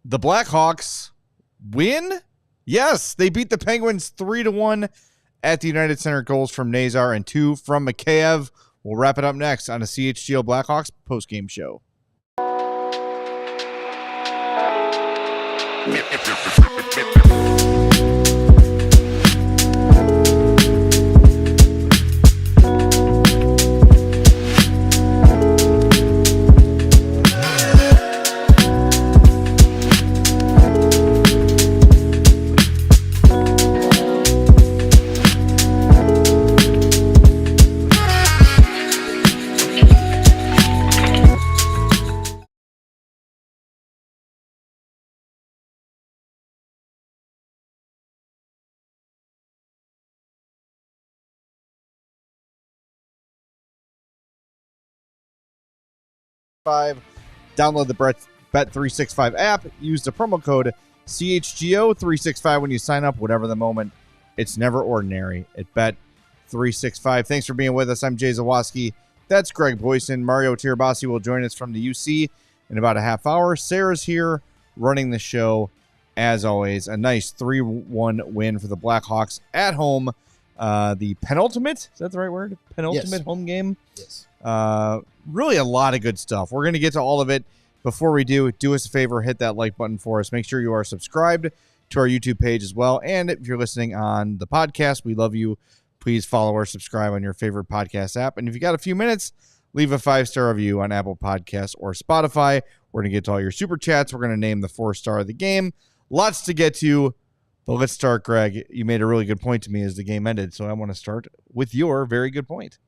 The Blackhawks win? Yes, they beat the Penguins 3-1 at the United Center. Goals from Nazar and 2 from Mikheyev. We'll wrap it up next on a CHGO Blackhawks postgame show. Download the Bet365 app. Use the promo code CHGO365 when you sign up. Whatever the moment, it's never ordinary at Bet365. Thanks for being with us. I'm Jay Zawoski. That's Greg Boyson. Mario Tirabassi will join us from the UC in about a half hour. Sarah's here running the show. As always, a nice 3-1 win for the Blackhawks at home. The penultimate, is that the right word? Penultimate home game? Yes. Really a lot of good stuff. We're going to get to all of it. Before we do us a favor, hit that like button for us. Make sure you are subscribed to our YouTube page as well. And if you're listening on the podcast, we love you. Please follow or subscribe on your favorite podcast app. And if you got a few minutes, leave a 5-star review on Apple Podcasts or Spotify. We're going to get to all your super chats. We're going to name the 4-star of the game. Lots to get to, but let's start, Greg. You made a really good point to me as the game ended, so I want to start with your very good point.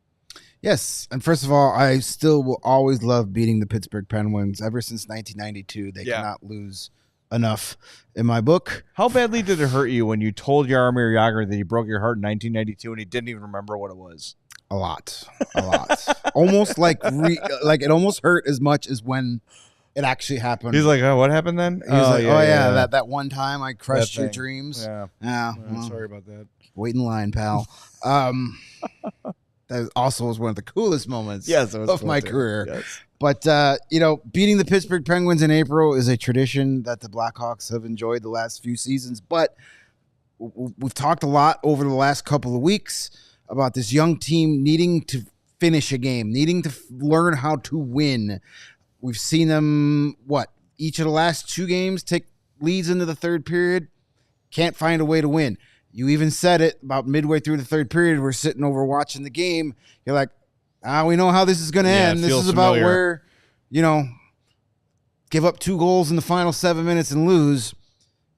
Yes, and first of all, I still will always love beating the Pittsburgh Penguins. Ever since 1992, they cannot lose enough in my book. How badly did it hurt you when you told Jaromir Jagr that he broke your heart in 1992 and he didn't even remember what it was? A lot. Almost like it almost hurt as much as when it actually happened. He's like, oh, what happened then? He was like, yeah, that one time I crushed your dreams. Yeah. Well, sorry about that. Wait in line, pal. That also was one of the coolest moments of my career. Yes. But, beating the Pittsburgh Penguins in April is a tradition that the Blackhawks have enjoyed the last few seasons. But we've talked a lot over the last couple of weeks about this young team needing to finish a game, needing to learn how to win. We've seen them, each of the last 2 games take leads into the third period, can't find a way to win. You even said it about midway through the third period. We're sitting over watching the game. You're like, we know how this is going to end. This is about where, give up 2 goals in the final 7 minutes and lose.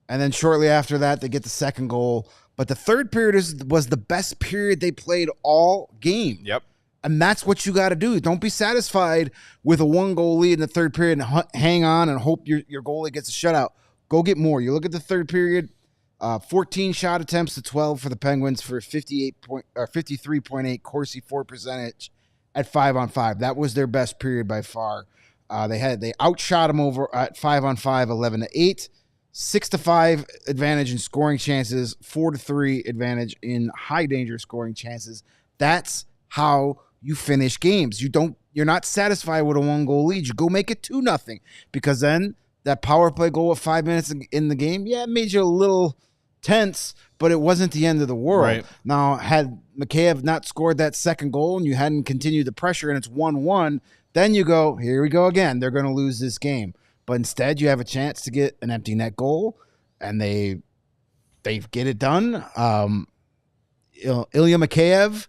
And then shortly after that, they get the second goal. But the third period was the best period they played all game. Yep. And that's what you got to do. Don't be satisfied with a 1-goal lead in the third period and hang on and hope your goalie gets a shutout. Go get more. You look at the third period. 14 shot attempts to 12 for the Penguins for 53.8 Corsi for percentage at 5-on-5. That was their best period by far. They outshot them over at 5-on-5, 11-8, 6-5 advantage in scoring chances, 4-3 advantage in high danger scoring chances. That's how you finish games. You're not satisfied with a 1-goal lead. You go make it 2-0 because then that power play goal with 5 minutes in the game, it made you a little tense, but it wasn't the end of the world. Right. Now, had Mikheyev not scored that second goal and you hadn't continued the pressure and it's 1-1, then you go, here we go again. They're going to lose this game. But instead, you have a chance to get an empty net goal, and they get it done. Ilya Mikheyev,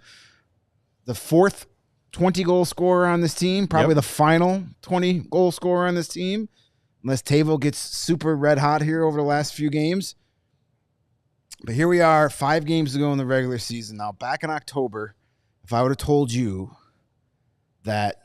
the 4th 20-goal scorer on this team, probably the final 20-goal scorer on this team, unless Tavo gets super red hot here over the last few games. But here we are, 5 games to go in the regular season. Now, back in October, if I would have told you that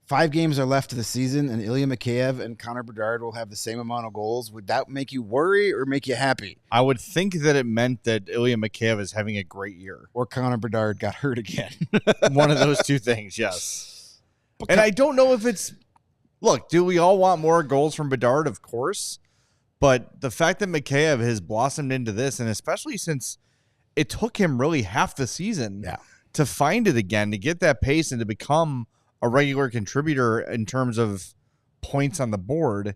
5 games are left of the season and Ilya Mikheyev and Connor Bedard will have the same amount of goals, would that make you worry or make you happy? I would think that it meant that Ilya Mikheyev is having a great year. Or Connor Bedard got hurt again. One of those 2 things, yes. And I don't know if it's... Look, do we all want more goals from Bedard? Of course. But the fact that Mikheyev has blossomed into this, and especially since it took him really half the season to find it again, to get that pace and to become a regular contributor in terms of points on the board,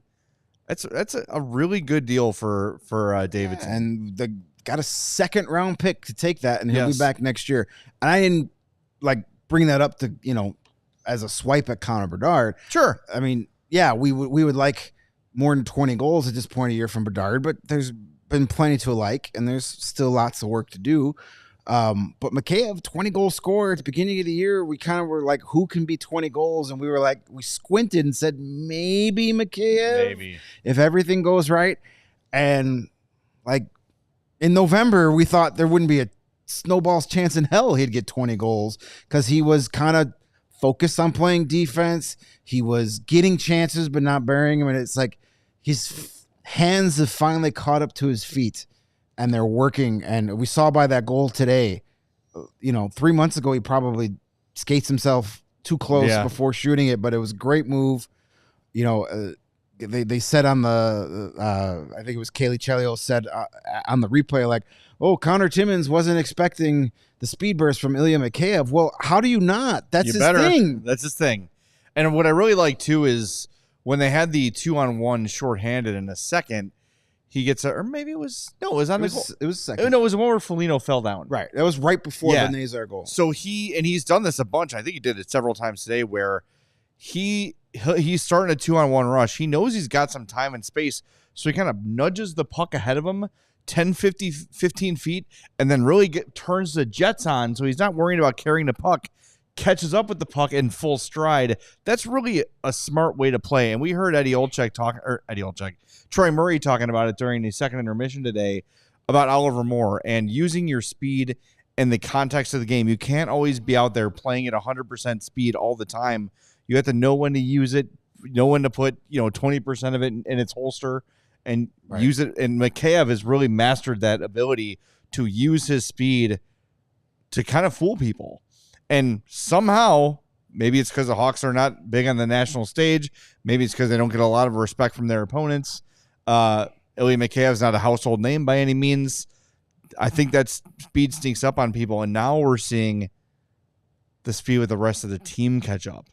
That's a really good deal for Davidson. And they got a 2nd round pick to take that, and he'll be Yes. back next year. And I didn't bring that up to as a swipe at Connor Bedard. Sure. I mean, yeah, we would like more than 20 goals at this point a year from Bedard, but there's been plenty to like, and there's still lots of work to do. But Mikheyev, 20 goal scorer at the beginning of the year, we kind of were like, who can be 20 goals? And we were like, we squinted and said, maybe Mikheyev, if everything goes right. And in November, we thought there wouldn't be a snowball's chance in hell he'd get 20 goals because he was kind of focused on playing defense. He was getting chances, but not burying them. And it's like his hands have finally caught up to his feet. And they're working, and we saw by that goal today, 3 months ago, he probably skates himself too close before shooting it, but it was a great move. They said on the, I think it was Kaylee Chelio said on the replay, like, oh, Connor Timmins wasn't expecting the speed burst from Ilya Mikheyev. Well, how do you not? That's his thing. That's his thing. And what I really like, too, is when they had the 2-on-1 shorthanded in a second, he gets or maybe it was it was on the goal. It was second. No, it was the one where Foligno fell down. Right. That was right before the Nazar goal. So he's done this a bunch. I think he did it several times today where he's starting a 2-on-1 rush. He knows he's got some time and space, so he kind of nudges the puck ahead of him 10, 15 feet, and then really turns the jets on, so he's not worrying about carrying the puck, catches up with the puck in full stride. That's really a smart way to play. And we heard Troy Murray talking about it during the second intermission today about Oliver Moore and using your speed in the context of the game. You can't always be out there playing at 100% speed all the time. You have to know when to use it, know when to put 20% of it in its holster and use it. And Mikheyev has really mastered that ability to use his speed to kind of fool people. And somehow, maybe it's because the Hawks are not big on the national stage. Maybe it's because they don't get a lot of respect from their opponents. Ilya Mikheyev is not a household name by any means. I think that speed sneaks up on people, and now we're seeing the speed with the rest of the team catch up.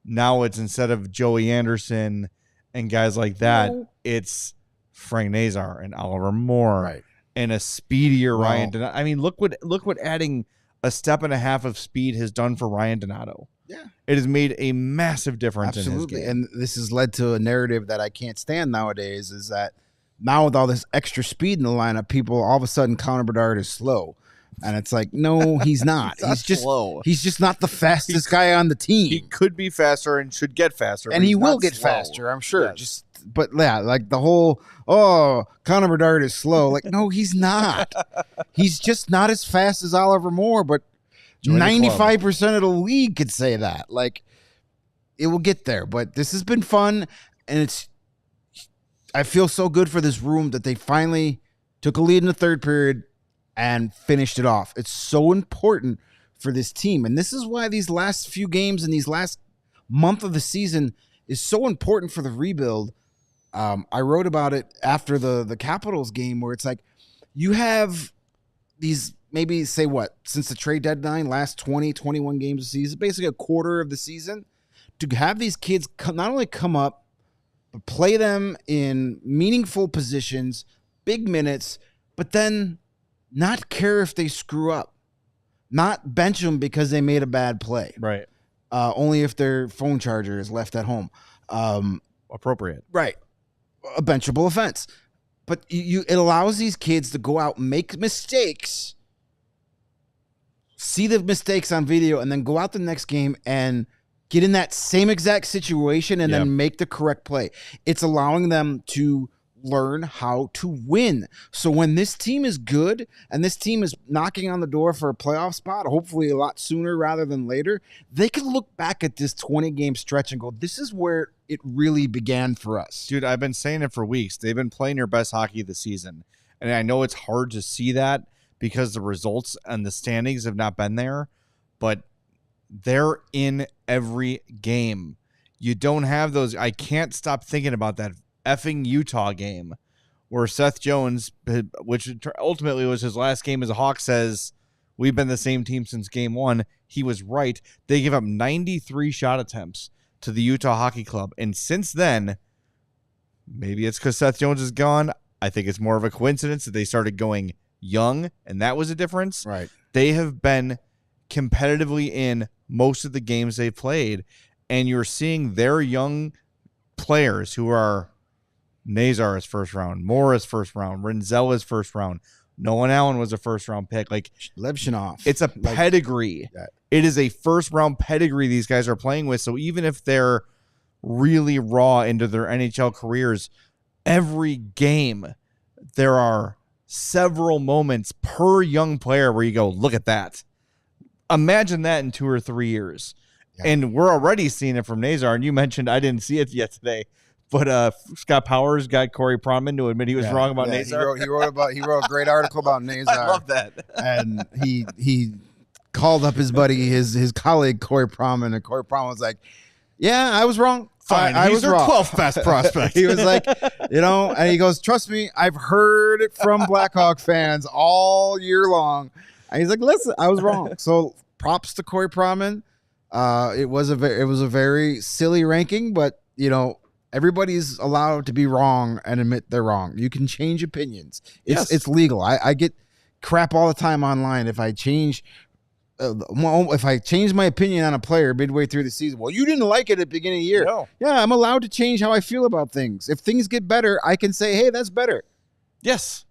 Now it's instead of Joey Anderson and guys like that, it's Frank Nazar and Oliver Moore and a speedier Ryan Donato. I mean, look what adding a step and a half of speed has done for Ryan Donato. Yeah. It has made a massive difference in his game. And this has led to a narrative that I can't stand nowadays, is that now with all this extra speed in the lineup, people all of a sudden Connor Bedard is slow. And it's like, no, he's not. He's just slow. He's just not the fastest guy on the team. He could be faster and should get faster. And he will get faster, I'm sure. Yes. But yeah, like the whole, Connor Bedard is slow. Like, no, he's not. He's just not as fast as Oliver Moore, but 95% of the league could say that. Like, it will get there. But this has been fun, and I feel so good for this room that they finally took a lead in the third period and finished it off. It's so important for this team. And this is why these last few games and these last month of the season is so important for the rebuild. I wrote about it after the Capitals game, where it's like you have these, maybe say since the trade deadline, last 20, 21 games of the season, basically a quarter of the season, to have these kids not only come up, but play them in meaningful positions, big minutes, but then not care if they screw up, not bench them because they made a bad play. Right. Only if their phone charger is left at home. Appropriate. Right. A benchable offense. But it allows these kids to go out and make mistakes, see the mistakes on video, and then go out the next game and get in that same exact situation and then make the correct play. It's allowing them to learn how to win. So when this team is good and this team is knocking on the door for a playoff spot, hopefully a lot sooner rather than later, they can look back at this 20-game stretch and go, this is where it really began for us. Dude, I've been saying it for weeks. They've been playing their best hockey of the season. And I know it's hard to see that because the results and the standings have not been there, but they're in every game. You don't have those. I can't stop thinking about that effing Utah game where Seth Jones, which ultimately was his last game as a Hawk, says, we've been the same team since game one. He was right. They give up 93 shot attempts to the Utah Hockey Club. And since then, Maybe it's because Seth Jones is gone. I think it's more of a coincidence that they started going young, and that was a difference. Right. They have been competitively in most of the games they've played, and you're seeing their young players who are Nazar is first round, Moore is first round, Renzel is first round, Nolan Allen was a first round pick. Like Levshinov. It's a pedigree. It is a first round pedigree these guys are playing with. So even if they're really raw into their NHL careers, every game there are several moments per young player where you go, look at that. Imagine that in 2 or 3 years. Yeah. And we're already seeing it from Nazar. And you mentioned, I didn't see it yet today, but Scott Powers got Corey Pronman to admit he was wrong about Nazar. He wrote a great article about Nazar. I love that. And he called up his buddy, his colleague Corey Pronman, and Corey Pronman was like, "Yeah, I was wrong. Fine, I he's was their wrong." 12th best prospect. He was like, and he goes, "Trust me, I've heard it from Blackhawk fans all year long." And he's like, "Listen, I was wrong." So props to Corey Pronman. It was a very silly ranking, but everybody's allowed to be wrong and admit they're wrong. You can change opinions. It's legal. I get crap all the time online if I change my opinion on a player midway through the season. Well, you didn't like it at the beginning of the year. No. Yeah, I'm allowed to change how I feel about things. If things get better, I can say, "Hey, that's better." Yes.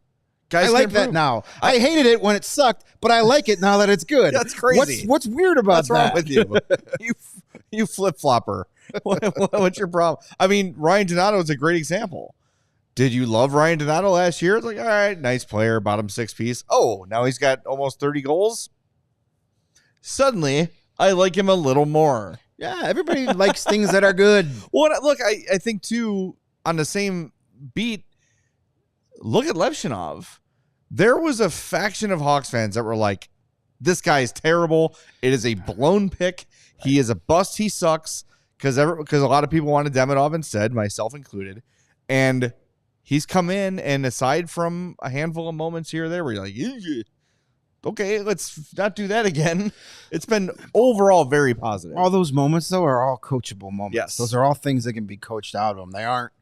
Guys, I like that now. I hated it when it sucked, but I like it now that it's good. That's crazy. What's weird about that? What's wrong with you? You flip-flopper. What's your problem? I mean, Ryan Donato is a great example. Did you love Ryan Donato last year? It's like, all right, nice player, bottom 6 piece. Oh, now he's got almost 30 goals? Suddenly, I like him a little more. Yeah, everybody likes things that are good. Well, look, I think, too, on the same beat, look at Levshinov. There was a faction of Hawks fans that were like, this guy is terrible. It is a blown pick. He is a bust. He sucks. Because a lot of people wanted Demidov instead, myself included. And he's come in, and aside from a handful of moments here or there where you're like, okay, let's not do that again. It's been overall very positive. All those moments, though, are all coachable moments. Yes. Those are all things that can be coached out of them. They aren't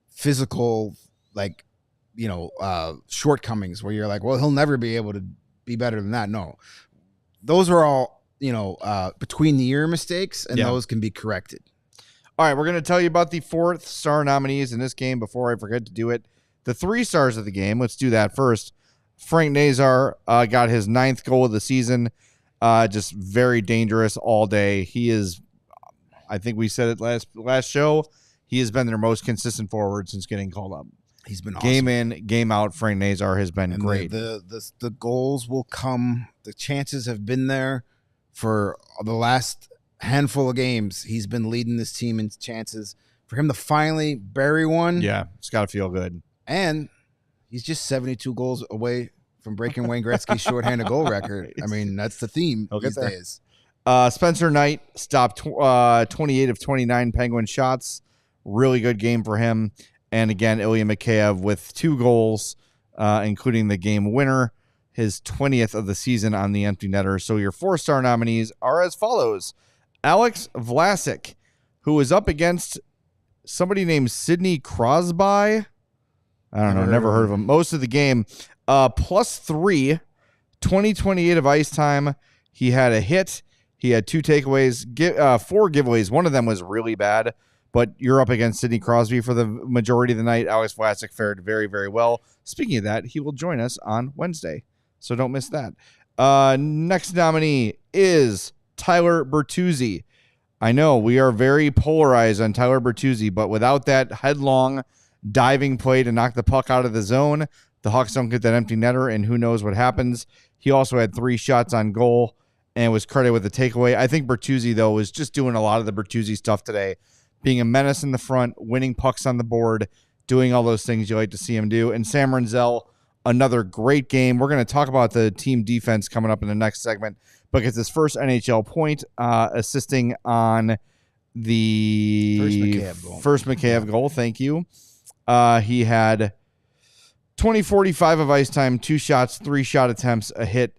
physical, shortcomings where you're like, well, he'll never be able to be better than that. No. Those are all, between the ear mistakes, and those can be corrected. All right, we're going to tell you about the 4th star nominees in this game before I forget to do it. The 3 stars of the game, let's do that first. Frank Nazar got his 9th goal of the season. Just very dangerous all day. He is, I think we said it last show, he has been their most consistent forward since getting called up. He's been awesome. Game in, game out, Frank Nazar has been great. The goals will come. The chances have been there for the last handful of games. He's been leading this team in chances. For him to finally bury one. Yeah, it's got to feel good. And he's just 72 goals away from breaking Wayne Gretzky's shorthanded goal record. I mean, that's the theme these days. Spencer Knight stopped 28 of 29 Penguin shots. Really good game for him. And again, Ilya Mikheyev with 2 goals, including the game winner, his 20th of the season on the empty netter. So your 4-star nominees are as follows. Alex Vlasic, who is up against somebody named Sidney Crosby. I don't know, never heard of him. Most of the game, +3, 20-28 of ice time. He had a hit. He had 2 takeaways, 4 giveaways. One of them was really bad, but you're up against Sidney Crosby for the majority of the night. Alex Vlasic fared very, very well. Speaking of that, he will join us on Wednesday, so don't miss that. Next nominee is Tyler Bertuzzi. I know we are very polarized on Tyler Bertuzzi, but without that headlong diving play to knock the puck out of the zone, the Hawks don't get that empty netter, and who knows what happens. He also had 3 shots on goal and was credited with the takeaway. I think Bertuzzi, though, was just doing a lot of the Bertuzzi stuff today, being a menace in the front, winning pucks on the board, doing all those things you like to see him do. And Sam Renzel, another great game. We're going to talk about the team defense coming up in the next segment, because his first NHL point, assisting on the first Mikheyev goal. Thank you. He had 20-45 of ice time, 2 shots, 3 shot attempts, a hit,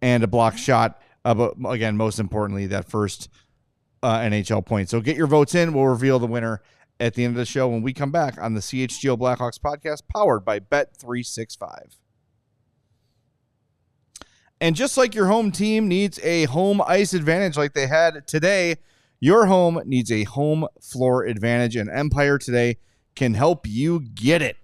and a block shot. But again, most importantly, that first NHL point. So get your votes in. We'll reveal the winner at the end of the show when we come back on the CHGO Blackhawks podcast, powered by Bet365. And just like your home team needs a home ice advantage like they had today, your home needs a home floor advantage, and Empire Today can help you get it.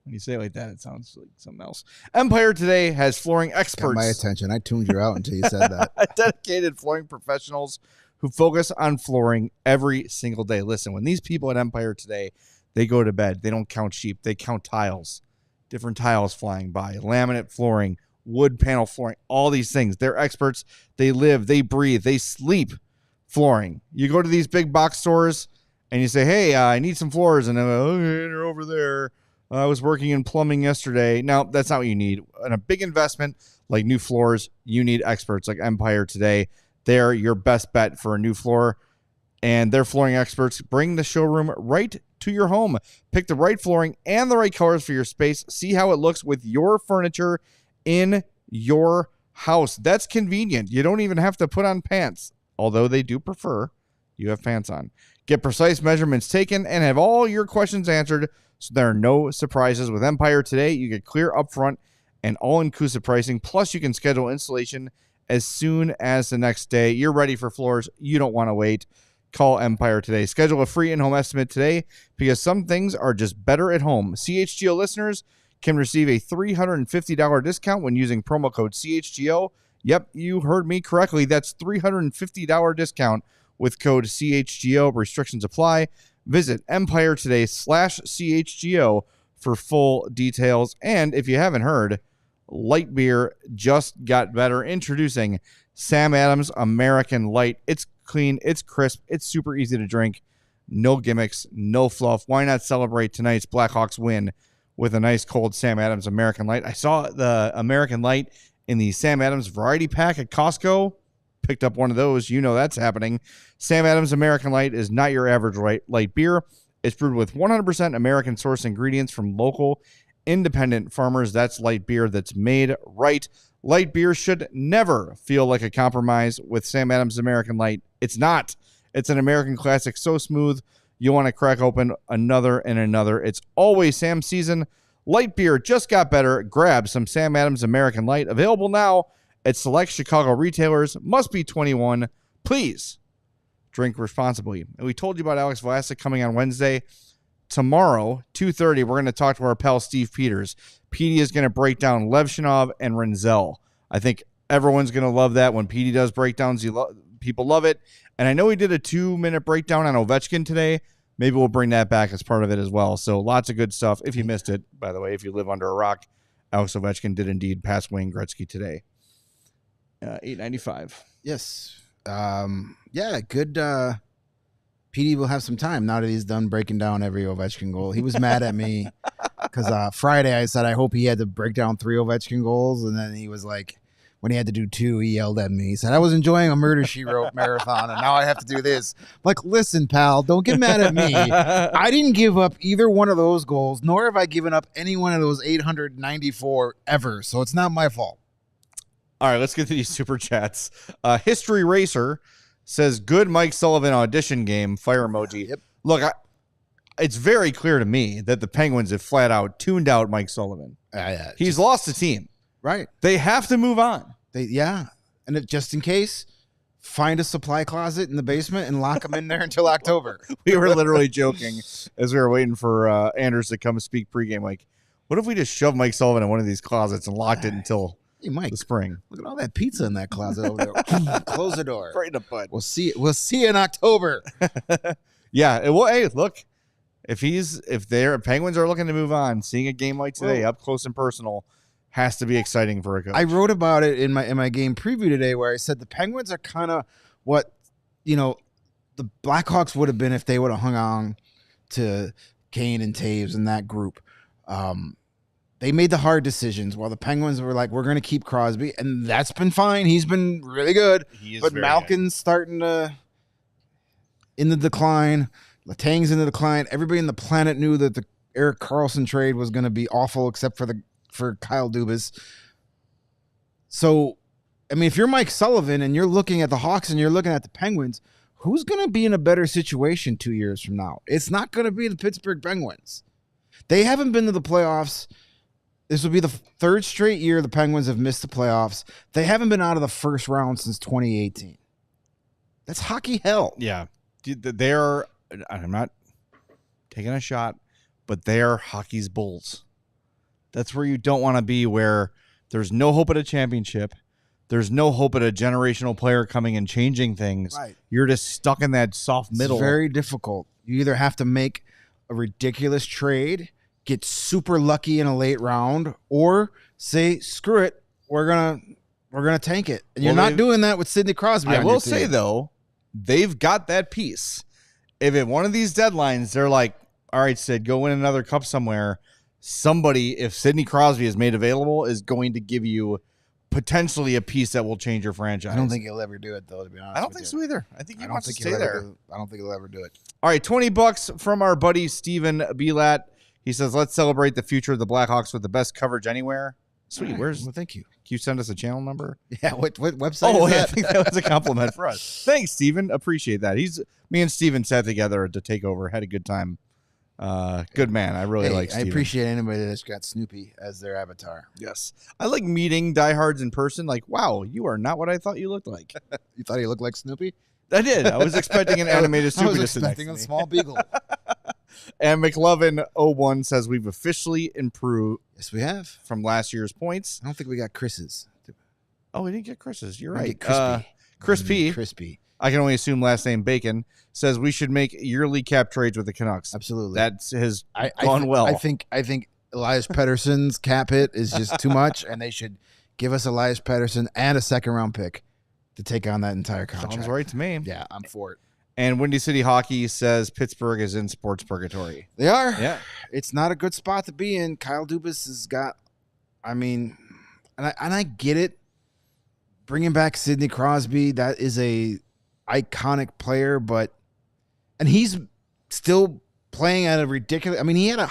When you say it like that, it sounds like something else. Empire Today has flooring experts. Got my attention. I tuned you out until you said that. Dedicated flooring professionals who focus on flooring every single day. Listen, when these people at Empire Today, they go to bed, they don't count sheep, they count tiles, different tiles flying by, laminate flooring, wood panel flooring, all these things. They're experts. They live, they breathe, they sleep flooring. You go to these big box stores and you say, hey, I need some floors. And they're like, okay, they're over there. I was working in plumbing yesterday. No, that's not what you need. In a big investment like new floors, you need experts like Empire Today. They're your best bet for a new floor, and their flooring experts bring the showroom right to your home. Pick the right flooring and the right colors for your space. See how it looks with your furniture in your house. That's convenient. You don't even have to put on pants, although they do prefer you have pants on. Get precise measurements taken and have all your questions answered so there are no surprises. With Empire Today, you get clear upfront and all-inclusive pricing, plus you can schedule installation as soon as the next day. You're ready for floors. You don't want to wait. Call Empire Today. Schedule a free in-home estimate today because some things are just better at home. CHGO listeners can receive a $350 discount when using promo code CHGO. Yep, you heard me correctly. That's $350 discount with code CHGO. Restrictions apply. Visit Empire Today/CHGO for full details. And if you haven't heard, light beer just got better. Introducing Sam Adams American Light. It's clean, it's crisp, it's super easy to drink. No gimmicks, no fluff. Why not celebrate tonight's Blackhawks win with a nice cold Sam Adams American Light? I saw the American Light in the Sam Adams variety pack at Costco. Picked up one of those. You know that's happening. Sam Adams American Light is not your average light beer. It's brewed with 100% American source ingredients from local independent farmers. That's light beer that's made right. Light beer should never feel like a compromise with Sam Adams American Light. It's not. It's an American classic, so smooth you want to crack open another and another. It's always Sam season. Light beer just got better. Grab some Sam Adams American Light. Available now at select Chicago retailers. Must be 21. Please drink responsibly. And we told you about Alex Vlasic coming on Wednesday. Tomorrow, 2:30, we're going to talk to our pal Steve Peters. Petey is going to break down Levshinov and Renzel. I think everyone's going to love that. When Petey does breakdowns, people love it. And I know he did a 2-minute breakdown on Ovechkin today. Maybe we'll bring that back as part of it as well. So lots of good stuff. If you missed it, by the way, if you live under a rock, Alex Ovechkin did indeed pass Wayne Gretzky today. 895. Yes. Yeah, good. PD will have some time now that he's done breaking down every Ovechkin goal. He was mad at me because Friday I said I hope he had to break down 3 Ovechkin goals, and then he was like, when he had to do 2, he yelled at me. He said, I was enjoying a Murder, She Wrote marathon, and now I have to do this. I'm like, listen, pal, don't get mad at me. I didn't give up either one of those goals, nor have I given up any one of those 894 ever, so it's not my fault. All right, let's get to these super chats. History Racer says, good Mike Sullivan audition game, fire emoji. Yep. Look, it's very clear to me that the Penguins have flat out tuned out Mike Sullivan. He's lost the team. Right. They have to move on. And if, just in case, find a supply closet in the basement and lock them in there until October. We were literally joking as we were waiting for Anders to come speak pregame. Like, what if we just shoved Mike Sullivan in one of these closets and locked it until the spring? Look at all that pizza in that closet over there. Close the door. Right in the butt. We'll see you in October. Yeah. Well, hey, look, if their Penguins are looking to move on, seeing a game like today up close and personal has to be exciting for a coach. I wrote about it in my game preview today where I said the Penguins are kind of what, the Blackhawks would have been if they would have hung on to Kane and Taves and that group. They made the hard decisions while the Penguins were like, we're going to keep Crosby, and that's been fine. He's been really good. But Malkin's starting to in the decline. Letang's in the decline. Everybody in the planet knew that the Erik Karlsson trade was going to be awful except for Kyle Dubas. So, I mean, if you're Mike Sullivan and you're looking at the Hawks and you're looking at the Penguins, who's going to be in a better situation 2 years from now? It's not going to be the Pittsburgh Penguins. They haven't been to the playoffs. This will be the third straight year the Penguins have missed the playoffs. They haven't been out of the first round since 2018. That's hockey hell. Yeah. They're, I'm not taking a shot, but they're hockey's bulls. That's where you don't want to be, where there's no hope at a championship. There's no hope at a generational player coming and changing things. Right. You're just stuck in that soft middle. It's very difficult. You either have to make a ridiculous trade, get super lucky in a late round, or say, screw it, we're gonna tank it. And you're not doing that with Sidney Crosby. I will say, though, they've got that piece. If at one of these deadlines, they're like, all right, Sid, go win another cup somewhere, somebody, if Sidney Crosby is made available, is going to give you potentially a piece that will change your franchise. I don't think he'll ever do it, though, to be honest. I don't think so either. I think he wants to stay there. I don't think he'll ever do it. All right, $20 from our buddy Steven Belat. He says, let's celebrate the future of the Blackhawks with the best coverage anywhere. Sweet. Right. Well, thank you. Can you send us a channel number? Yeah, what website Oh, is yeah, that? I think that was a compliment for us. Thanks, Steven. Appreciate that. Me and Steven sat together to take over, had a good time. Good man. I really like Steven. I appreciate anybody that's got Snoopy as their avatar. Yes. I like meeting diehards in person. Like, wow, you are not what I thought you looked like. You thought he looked like Snoopy? I did. I was expecting an animated Snoopy. I was expecting a small beagle. And McLovin01 says we've officially improved. Yes, we have. From last year's points. I don't think we got Chris's. Oh, we didn't get Chris's. You're We right. get Crispy. Crispy. I can only assume last name Bacon says we should make yearly cap trades with the Canucks. Absolutely. That has gone well. I think Elias Pettersson's cap hit is just too much, and they should give us Elias Pettersson and a second-round pick to take on that entire contract. Sounds right to me. Yeah, I'm for it. And Windy City Hockey says Pittsburgh is in sports purgatory. They are. Yeah. It's not a good spot to be in. Kyle Dubas has got, and I get it. Bringing back Sidney Crosby, that is a iconic player, and he's still playing at a ridiculous. I mean, he had a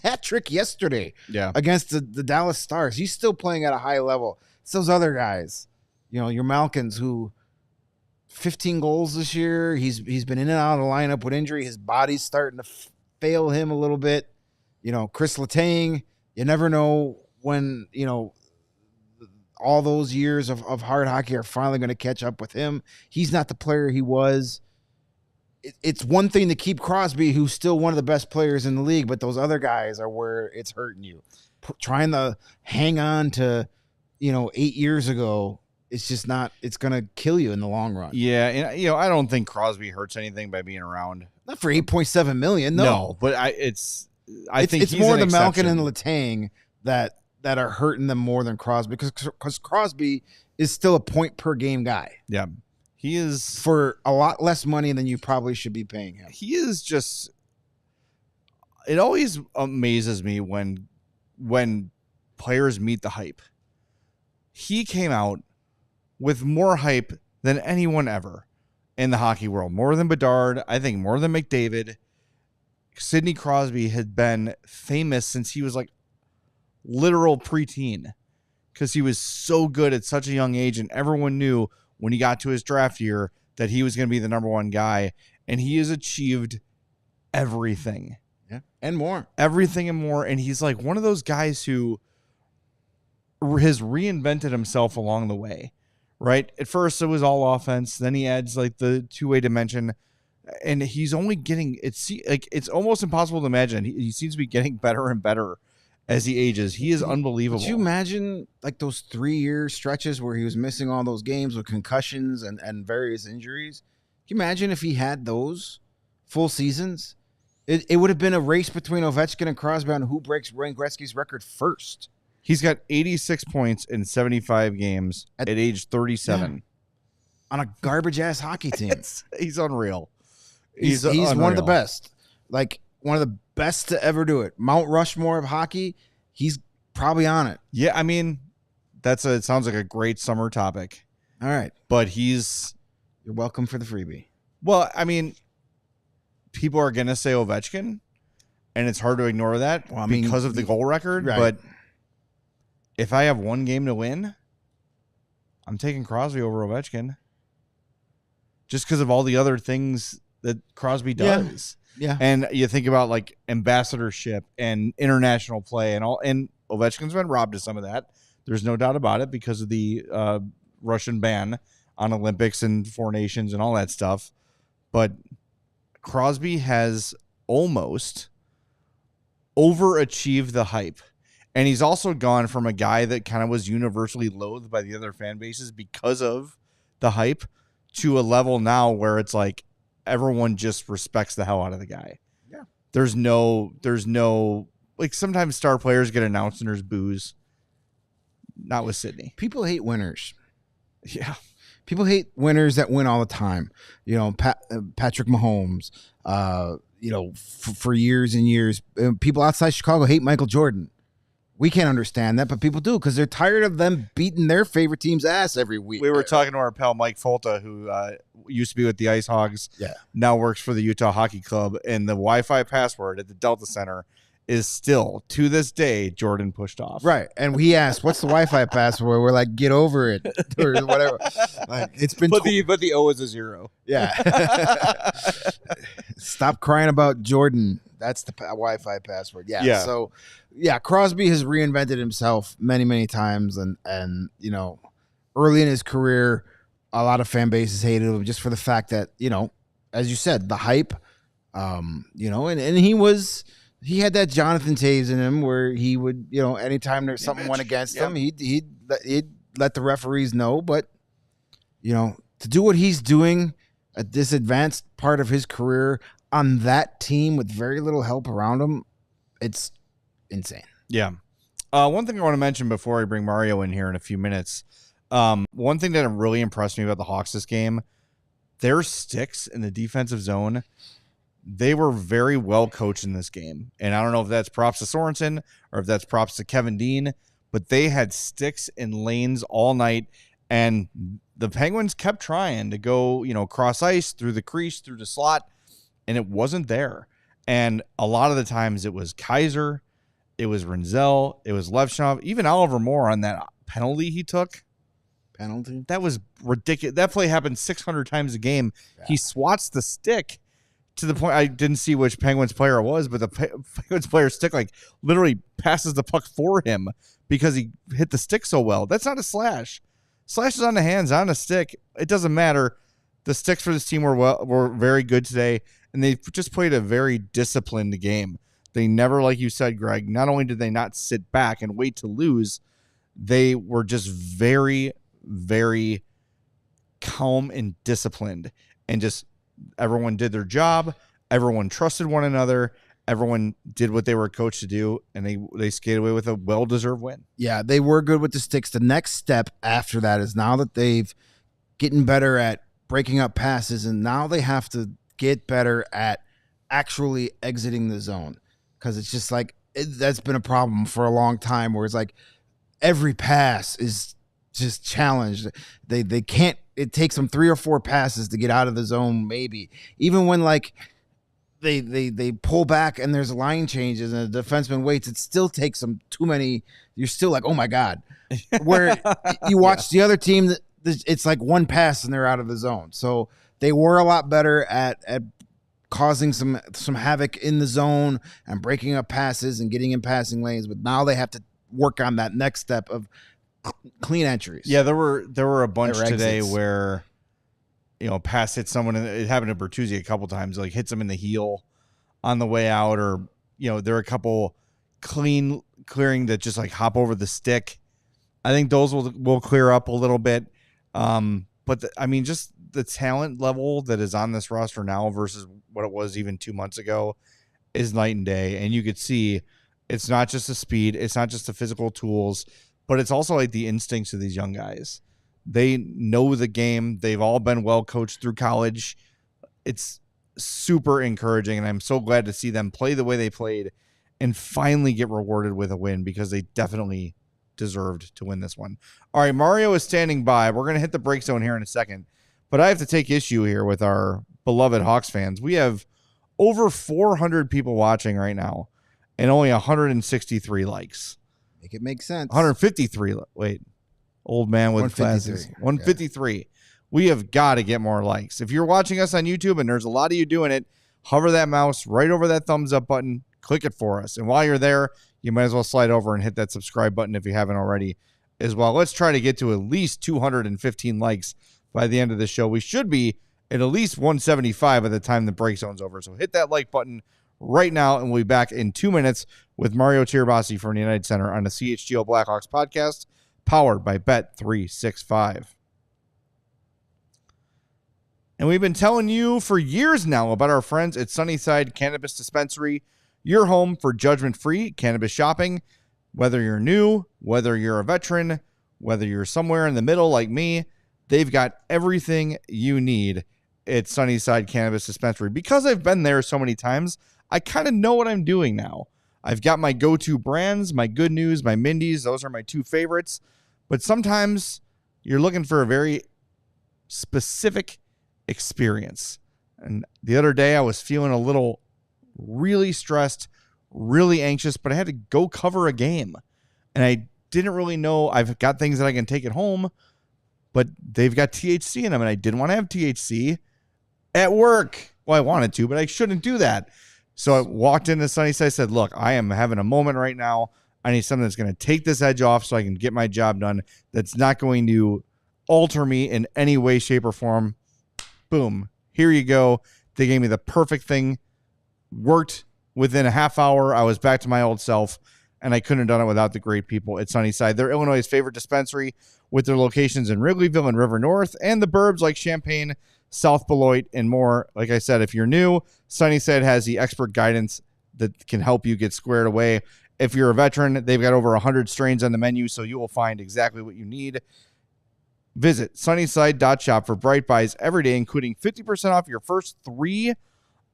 hat trick yesterday. Yeah. Against the Dallas Stars. He's still playing at a high level. It's those other guys, your Malkins, who 15 goals this year. He's been in and out of the lineup with injury. His body's starting to fail him a little bit. Chris Letang, you never know when, all those years of hard hockey are finally going to catch up with him. He's not the player he was. It's one thing to keep Crosby, who's still one of the best players in the league, but those other guys are where it's hurting you. Trying to hang on to, 8 years ago, it's just not. It's going to kill you in the long run. Yeah, and I don't think Crosby hurts anything by being around. Not for $8.7 million. No, but I think it's more the Malkin and Letang that are hurting them more than Crosby, because Crosby is still a point per game guy. Yeah, he is, for a lot less money than you probably should be paying him. He is just. It always amazes me when players meet the hype. He came out with more hype than anyone ever in the hockey world. More than Bedard, I think more than McDavid. Sidney Crosby had been famous since he was like literal preteen, because he was so good at such a young age, and everyone knew when he got to his draft year that he was going to be the number one guy, and he has achieved everything. Yeah, and more. Everything and more, and he's like one of those guys who has reinvented himself along the way. Right? At first, it was all offense. Then he adds like the two-way dimension, and he's only getting. It's almost impossible to imagine. He seems to be getting better and better as he ages. He is unbelievable. Could you imagine like those 3-year stretches where he was missing all those games with concussions and various injuries? Can you imagine if he had those full seasons? It would have been a race between Ovechkin and Crosby on who breaks Wayne Gretzky's record first. He's got 86 points in 75 games at age 37. Yeah. On a garbage-ass hockey team. He's unreal. He's one of the best. Like, one of the best to ever do it. Mount Rushmore of hockey, he's probably on it. Yeah, I mean, it sounds like a great summer topic. All right. But you're welcome for the freebie. Well, I mean, people are going to say Ovechkin, and it's hard to ignore that because of the goal record. Right. But if I have one game to win, I'm taking Crosby over Ovechkin. just because of all the other things that Crosby does. Yeah. And you think about like ambassadorship and international play and all, and Ovechkin's been robbed of some of that. There's no doubt about it because of the Russian ban on Olympics and Four Nations and all that stuff. But Crosby has almost overachieved the hype. And he's also gone from a guy that kind of was universally loathed by the other fan bases because of the hype to a level now where it's like everyone just respects the hell out of the guy. Yeah. There's no like sometimes star players get announced and there's boos. Not with Sidney. People hate winners. Yeah. People hate winners that win all the time. You know, Patrick Mahomes, you know, for years and years. People outside Chicago hate Michael Jordan. We can't understand that, but people do because they're tired of them beating their favorite team's ass every week. We were talking to our pal Mike Folta, who used to be with the Ice Hogs, now works for the Utah Hockey Club, and the Wi-Fi password at the Delta Center is still, to this day, Jordan pushed off. Right, and he asked, "What's the Wi-Fi password?" We're like, "Get over it," or whatever. Like, it's been, but the O is a 0. Yeah. Stop crying about Jordan. That's the Wi-Fi password. Yeah. So, yeah, Crosby has reinvented himself many, many times, and you know, early in his career, a lot of fan bases hated him just for the fact that, you know, as you said, the hype, you know, and he had that Jonathan Taves in him where he would, you know, anytime there's something went against him, he'd let the referees know. But, you know, to do what he's doing at this advanced part of his career on that team with very little help around him, it's insane. Yeah. One thing I want to mention before I bring Mario in here in a few minutes, one thing that really impressed me about the Hawks this game, their sticks in the defensive zone, they were very well coached in this game. And I don't know if that's props to Sorensen or if that's props to Kevin Dean, but they had sticks in lanes all night. And the Penguins kept trying to go, you know, cross ice, through the crease, through the slot, and it wasn't there. And a lot of the times it was Kaiser, it was Renzel, it was Levshov, even Oliver Moore on that penalty he took. Penalty? That was ridiculous. That play happened 600 times a game. Yeah. He swats the stick to the point I didn't see which Penguins player it was, but the Penguins player's stick like literally passes the puck for him because he hit the stick so well. That's not a slash. Slash is on the hands, on a stick. It doesn't matter. The sticks for this team were very good today, and they just played a very disciplined game. They never, like you said, Greg, not only did they not sit back and wait to lose, they were just very, very calm and disciplined, and just everyone did their job. Everyone trusted one another. Everyone did what they were coached to do, and they skated away with a well-deserved win. Yeah, they were good with the sticks. The next step after that is now that they've getting better at breaking up passes, and now they have to get better at actually exiting the zone, because it's just like that's been a problem for a long time where it's like every pass is just challenged. They can't. It takes them 3 or 4 passes to get out of the zone, maybe. Even when like they pull back and there's line changes and the defenseman waits, it still takes them too many. You're still like, oh my God. Where you watch the other team, it's like one pass and they're out of the zone. So they were a lot better at causing some havoc in the zone and breaking up passes and getting in passing lanes. But now they have to work on that next step of clean entries. Yeah, there were a bunch today where, you know, pass hit someone, and it happened to Bertuzzi a couple times, like hits him in the heel on the way out, or, you know, there are a couple clearing that just like hop over the stick. I think those will clear up a little bit. But I mean, just the talent level that is on this roster now versus what it was even 2 months ago is night and day. And you could see it's not just the speed, it's not just the physical tools, but it's also like the instincts of these young guys. They know the game. They've all been well coached through college. It's super encouraging, and I'm so glad to see them play the way they played and finally get rewarded with a win, because they definitely deserved to win this one. All right, Mario is standing by. We're going to hit the break zone here in a second, but I have to take issue here with our beloved Hawks fans. We have over 400 people watching right now and only 163 likes. Make it make sense. 153. Wait. Old man with glasses. 153. We have got to get more likes. If you're watching us on YouTube and there's a lot of you doing it, hover that mouse right over that thumbs up button, click it for us. And while you're there, you might as well slide over and hit that subscribe button if you haven't already as well. Let's try to get to at least 215 likes by the end of the show. We should be at least 175 by the time the break zone's over. So hit that like button right now, and we'll be back in 2 minutes with Mario Tirabassi from the United Center on the CHGO Blackhawks podcast, powered by Bet365. And we've been telling you for years now about our friends at Sunnyside Cannabis Dispensary, your home for judgment-free cannabis shopping. Whether you're new, whether you're a veteran, whether you're somewhere in the middle like me, they've got everything you need at Sunnyside Cannabis Dispensary. Because I've been there so many times, I kind of know what I'm doing now. I've got my go-to brands, my Good News, my Mindy's. Those are my two favorites. But sometimes you're looking for a very specific experience. And the other day I was feeling a little really stressed, really anxious, but I had to go cover a game. And I didn't really know. I've got things that I can take at home, but they've got THC in them, and I didn't want to have THC at work. Well, I wanted to, but I shouldn't do that. So I walked into Sunnyside. I said, look, I am having a moment right now. I need something that's going to take this edge off so I can get my job done. That's not going to alter me in any way, shape, or form. Boom. Here you go. They gave me the perfect thing. Worked within a half hour. I was back to my old self, and I couldn't have done it without the great people at Sunnyside. They're Illinois' favorite dispensary with their locations in Wrigleyville and River North and the burbs like Champaign, South Beloit, and more. Like I said, if you're new, Sunnyside has the expert guidance that can help you get squared away. If you're a veteran, they've got over 100 strains on the menu, so you will find exactly what you need. Visit sunnyside.shop for bright buys every day, including 50% off your first 3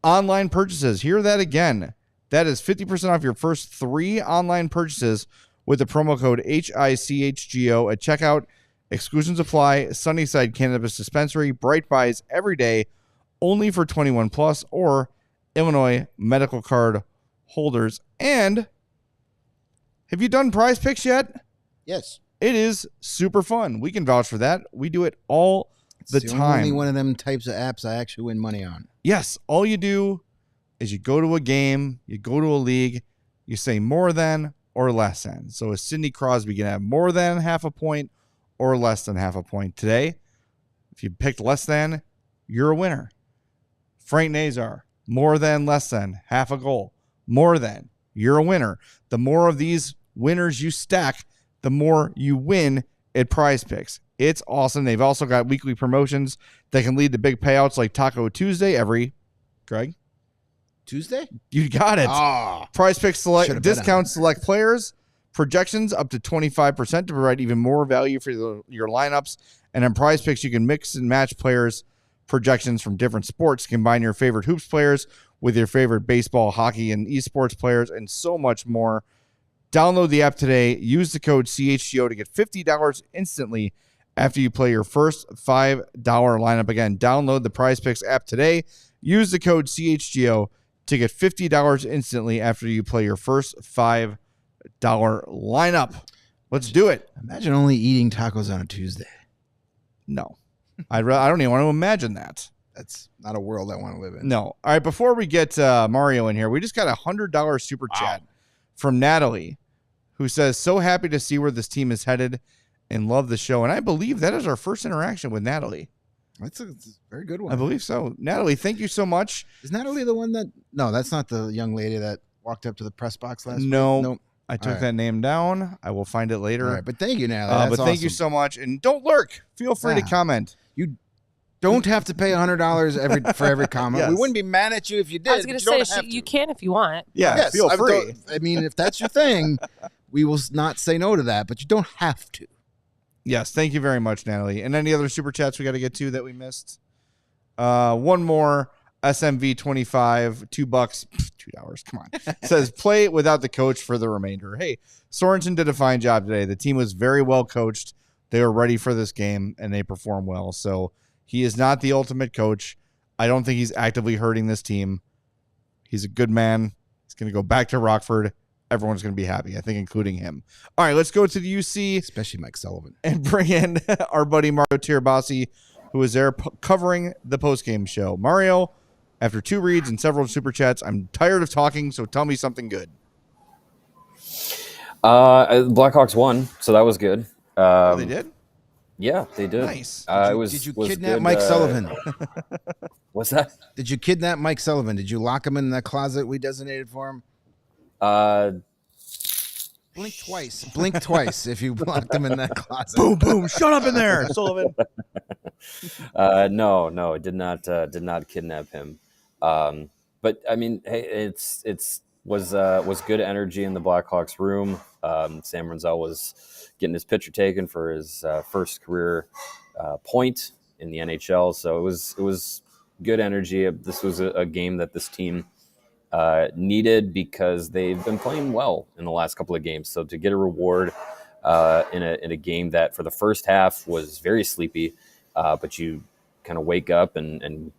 online purchases. Hear that again. That is 50% off your first 3 online purchases with the promo code HICHGO at checkout. Exclusions apply. Sunnyside Cannabis Dispensary. Bright buys every day, only for 21 plus or Illinois medical card holders. And have you done Prize Picks yet? Yes. It is super fun. We can vouch for that. We do it all the time. Only one of them types of apps I actually win money on. Yes. All you do is you go to a game, you go to a league, you say more than or less than. So is Sidney Crosby going to have more than half a point or less than half a point today? If you picked less than, you're a winner. Frank Nazar, more than, less than, half a goal. More than, you're a winner. The more of these winners you stack, the more you win at Prize Picks. It's awesome. They've also got weekly promotions that can lead to big payouts like Taco Tuesday Greg? Tuesday? You got it. Prize Picks select discounts select players, projections up to 25% to provide even more value for your lineups. And on Prize Picks, you can mix and match players' projections from different sports, combine your favorite hoops players with your favorite baseball, hockey, and esports players, and so much more. Download the app today. Use the code CHGO to get $50 instantly after you play your first $5 lineup. Again, download the Prize Picks app today. Use the code CHGO to get $50 instantly after you play your first $5 lineup. Let's do it. Imagine only eating tacos on a Tuesday. No. I don't even want to imagine that. That's not a world I want to live in. No. All right, before we get Mario in here, we just got a $100 super chat from Natalie, who says, so happy to see where this team is headed and love the show. And I believe that is our first interaction with Natalie. That's a very good one. I believe so. Natalie, thank you so much. Is Natalie the one that... No, that's not the young lady that walked up to the press box last week. No. I took that name down. I will find it later. All right, but thank you, Natalie. But thank you so much. And don't lurk. Feel free to comment. You don't have to pay $100 for every comment. Yes. We wouldn't be mad at you if you did. I was going to say, you can if you want. Yeah, yes, feel free. I mean, if that's your thing, we will not say no to that, but you don't have to. Yes, thank you very much, Natalie. And any other super chats we got to get to that we missed? One more. SMV 25, $2, $2. Come on. Says play without the coach for the remainder. Hey, Sorensen did a fine job today. The team was very well coached. They were ready for this game and they performed well. So he is not the ultimate coach. I don't think he's actively hurting this team. He's a good man. He's going to go back to Rockford. Everyone's going to be happy, I think, including him. All right, let's go to the UC. Especially Mike Sullivan. And bring in our buddy Mario Tirabassi, who was there covering the postgame show. Mario, after 2 reads and several super chats, I'm tired of talking, so tell me something good. Blackhawks won, so that was good. They did? Yeah, they did. Nice. Did you kidnap good, Mike Sullivan? What's that? Did you kidnap Mike Sullivan? Did you lock him in that closet we designated for him? Blink twice if you locked him in that closet. Boom, boom. Shut up in there, Sullivan. No, it did not kidnap him. But I mean, hey, was good energy in the Blackhawks room. Sam Renzel was getting his picture taken for his first career point in the NHL. So it was good energy. This was a game that this team needed because they've been playing well in the last couple of games. So to get a reward in a game that for the first half was very sleepy, but you kind of wake up and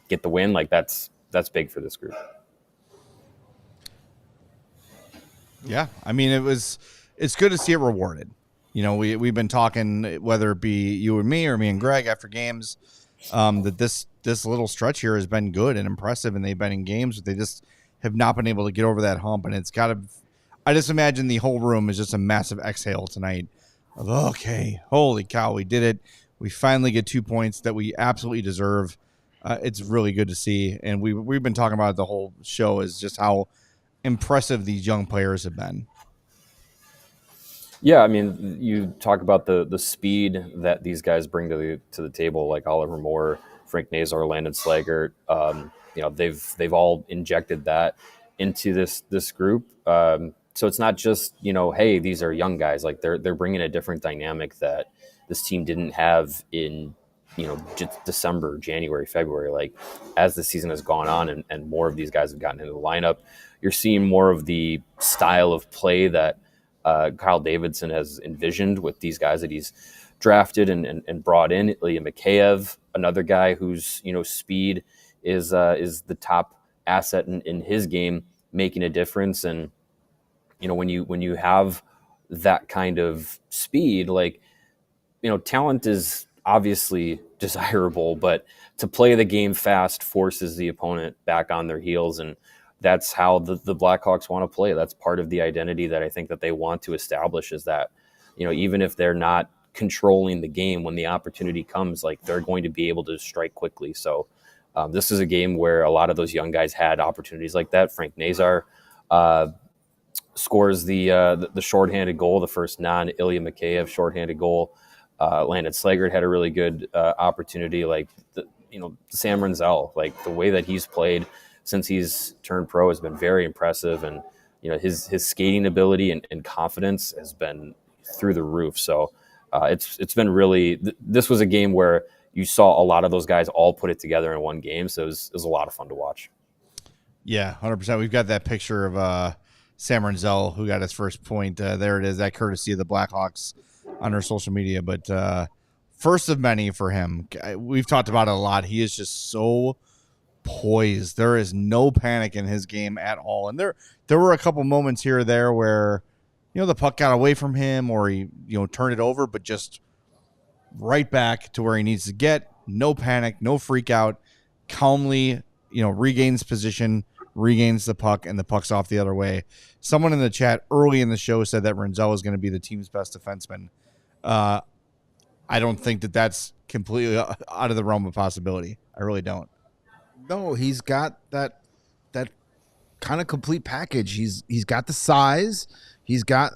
get the win, like that's big for this group. Yeah, I mean, it's good to see it rewarded. You know, we've been talking, whether it be you and me or me and Greg after games, that this little stretch here has been good and impressive, and they've been in games, but they just have not been able to get over that hump. And it's got to, I just imagine the whole room is just a massive exhale tonight of, okay, holy cow, we did it. We finally get 2 points that we absolutely deserve. It's really good to see. And we've been talking about it the whole show, is just how impressive these young players have been. Yeah, I mean, you talk about the speed that these guys bring to the table, like Oliver Moore, Frank Nazar, Landon Slaggert. They've all injected that into this group. So it's not just, hey, these are young guys. Like they're bringing a different dynamic that this team didn't have in December, January, February. Like as the season has gone on and more of these guys have gotten into the lineup, you're seeing more of the style of play that Kyle Davidson has envisioned with these guys that he's drafted and brought in. Ilya Mikheyev, another guy whose speed is the top asset in his game, making a difference. And when you have that kind of speed, like talent is obviously desirable, but to play the game fast forces the opponent back on their heels, and that's how the Blackhawks want to play. That's part of the identity that I think that they want to establish, is that, even if they're not controlling the game, when the opportunity comes, like they're going to be able to strike quickly. So this is a game where a lot of those young guys had opportunities like that. Frank Nazar scores the shorthanded goal, the first non-Ilya Mikheyev shorthanded goal. Landon Slaggert had a really good opportunity. Like Sam Renzel, like the way that he's played since he's turned pro has been very impressive, and his skating ability and confidence has been through the roof. So it's been really, this was a game where you saw a lot of those guys all put it together in one game. So it was a lot of fun to watch. Yeah, 100%. We've got that picture of Sam Renzel, who got his first point. There it is, that courtesy of the Blackhawks on our social media. But first of many for him. We've talked about it a lot. He is just so poised. There is no panic in his game at all. And there were a couple moments here or there where the puck got away from him, or he turned it over, but just right back to where he needs to get. No panic, no freak out. Calmly, regains position, regains the puck, and the puck's off the other way. Someone in the chat early in the show said that Renzel is going to be the team's best defenseman. I don't think that that's completely out of the realm of possibility. I really don't. No, he's got that kind of complete package. He's got the size, he's got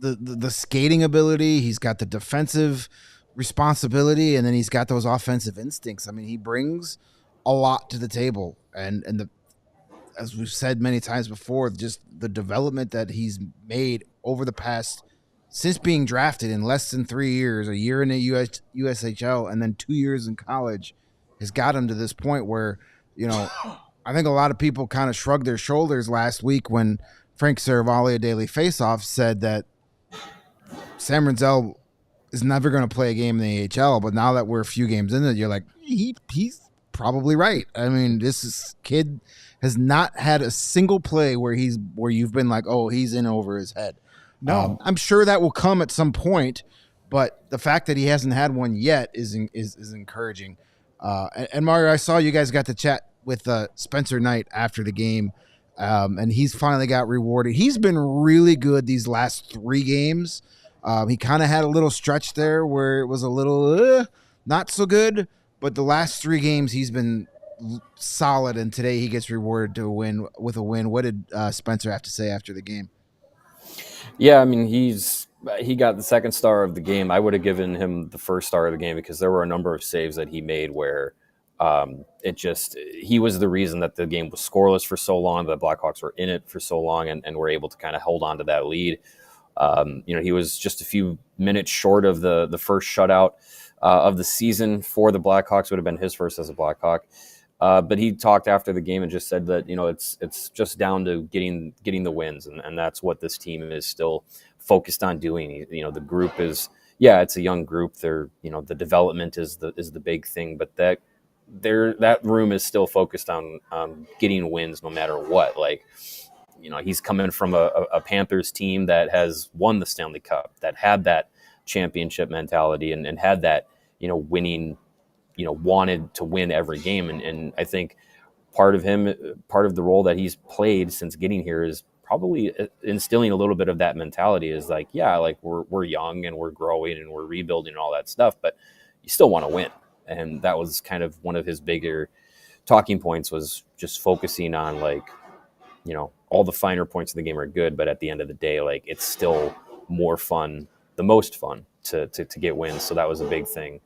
the skating ability, he's got the defensive responsibility, and then he's got those offensive instincts. I mean, he brings a lot to the table, and as we've said many times before, just the development that he's made over the past, since being drafted in less than 3 years, a year in the USHL and then 2 years in college, has got him to this point where, I think a lot of people kind of shrugged their shoulders last week when Frank Saravalli of Daily Faceoff said that Sam Renzel is never going to play a game in the AHL. But now that we're a few games in it, you're like, he's probably right. I mean, this kid has not had a single play where you've been like, oh, he's in over his head. No, I'm sure that will come at some point, but the fact that he hasn't had one yet is encouraging. And Mario, I saw you guys got to chat with Spencer Knight after the game, and he's finally got rewarded. He's been really good these last 3 games. He kind of had a little stretch there where it was a little not so good, but the last 3 games he's been solid, and today he gets rewarded with a win. What did Spencer have to say after the game? Yeah, I mean, he got the second star of the game. I would have given him the first star of the game because there were a number of saves that he made where he was the reason that the game was scoreless for so long, the Blackhawks were in it for so long and were able to kind of hold on to that lead. He was just a few minutes short of the first shutout of the season for the Blackhawks. Would have been his first as a Blackhawk. But he talked after the game and just said that, it's just down to getting the wins. And that's what this team is still focused on doing. The group is, it's a young group. They're, the development is the big thing, but that room is still focused on getting wins no matter what. Like, he's coming from a Panthers team that has won the Stanley Cup, that had that championship mentality and had that, winning, wanted to win every game. And I think part of the role that he's played since getting here is probably instilling a little bit of that mentality is like, we're young and we're growing and we're rebuilding and all that stuff, but you still want to win. And that was kind of one of his bigger talking points, was just focusing on all the finer points of the game are good, but at the end of the day, it's still more fun, the most fun to get wins. So that was a big thing.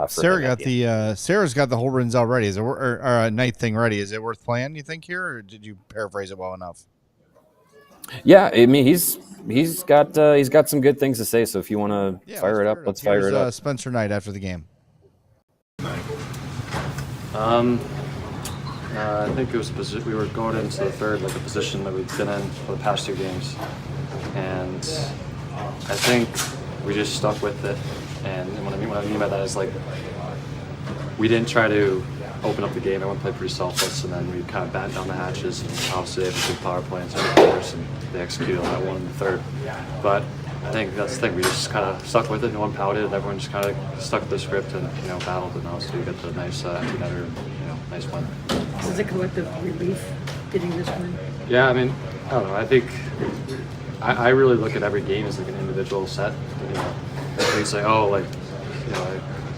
Sarah's got the whole Renzel ready. Is it or a night thing ready? Is it worth playing, you think, here, or did you paraphrase it well enough? Yeah, I mean he's got some good things to say. So if you want to fire it up, let's fire it up. Spencer Knight after the game. I think it was we were going into the third, a position that we've been in for the past 2 games, and I think we just stuck with it. And what I mean by that is we didn't try to open up the game. Everyone played pretty selfless, and then we kind of battened down the hatches. And obviously, they have a good power play and some players, and they executed on that one in the third. But I think that's the thing. We just kind of stuck with it. No one pouted, and everyone just kind of stuck with the script and battled. And obviously, we got the nice empty netter, nice win. Is it collective relief getting this win? Yeah, I mean, I don't know. I think I really look at every game as an individual set. They say,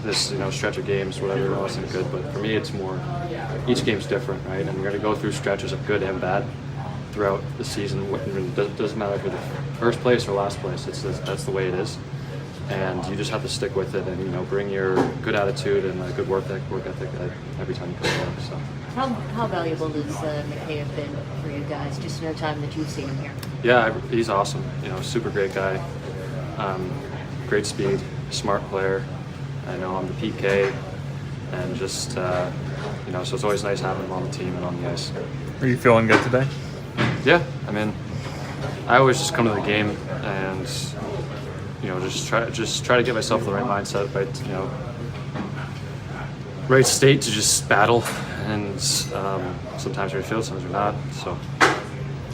this stretch of games, whatever, wasn't good. But for me, it's more each game's different, right? And we're going to go through stretches of good and bad throughout the season. It doesn't matter if you're the first place or last place. That's the way it is. And you just have to stick with it and bring your good attitude and a good work ethic every time you come to work. So. How valuable has McKay have been for you guys, just in the time that you've seen him here? Yeah, he's awesome. Super great guy. Great speed, smart player. I know on the PK, and just so it's always nice having him on the team and on the ice. Are you feeling good today? Yeah, I mean, I always just come to the game and just try to get myself the right mindset, right state to just battle, and sometimes you're field, sometimes you're not. So.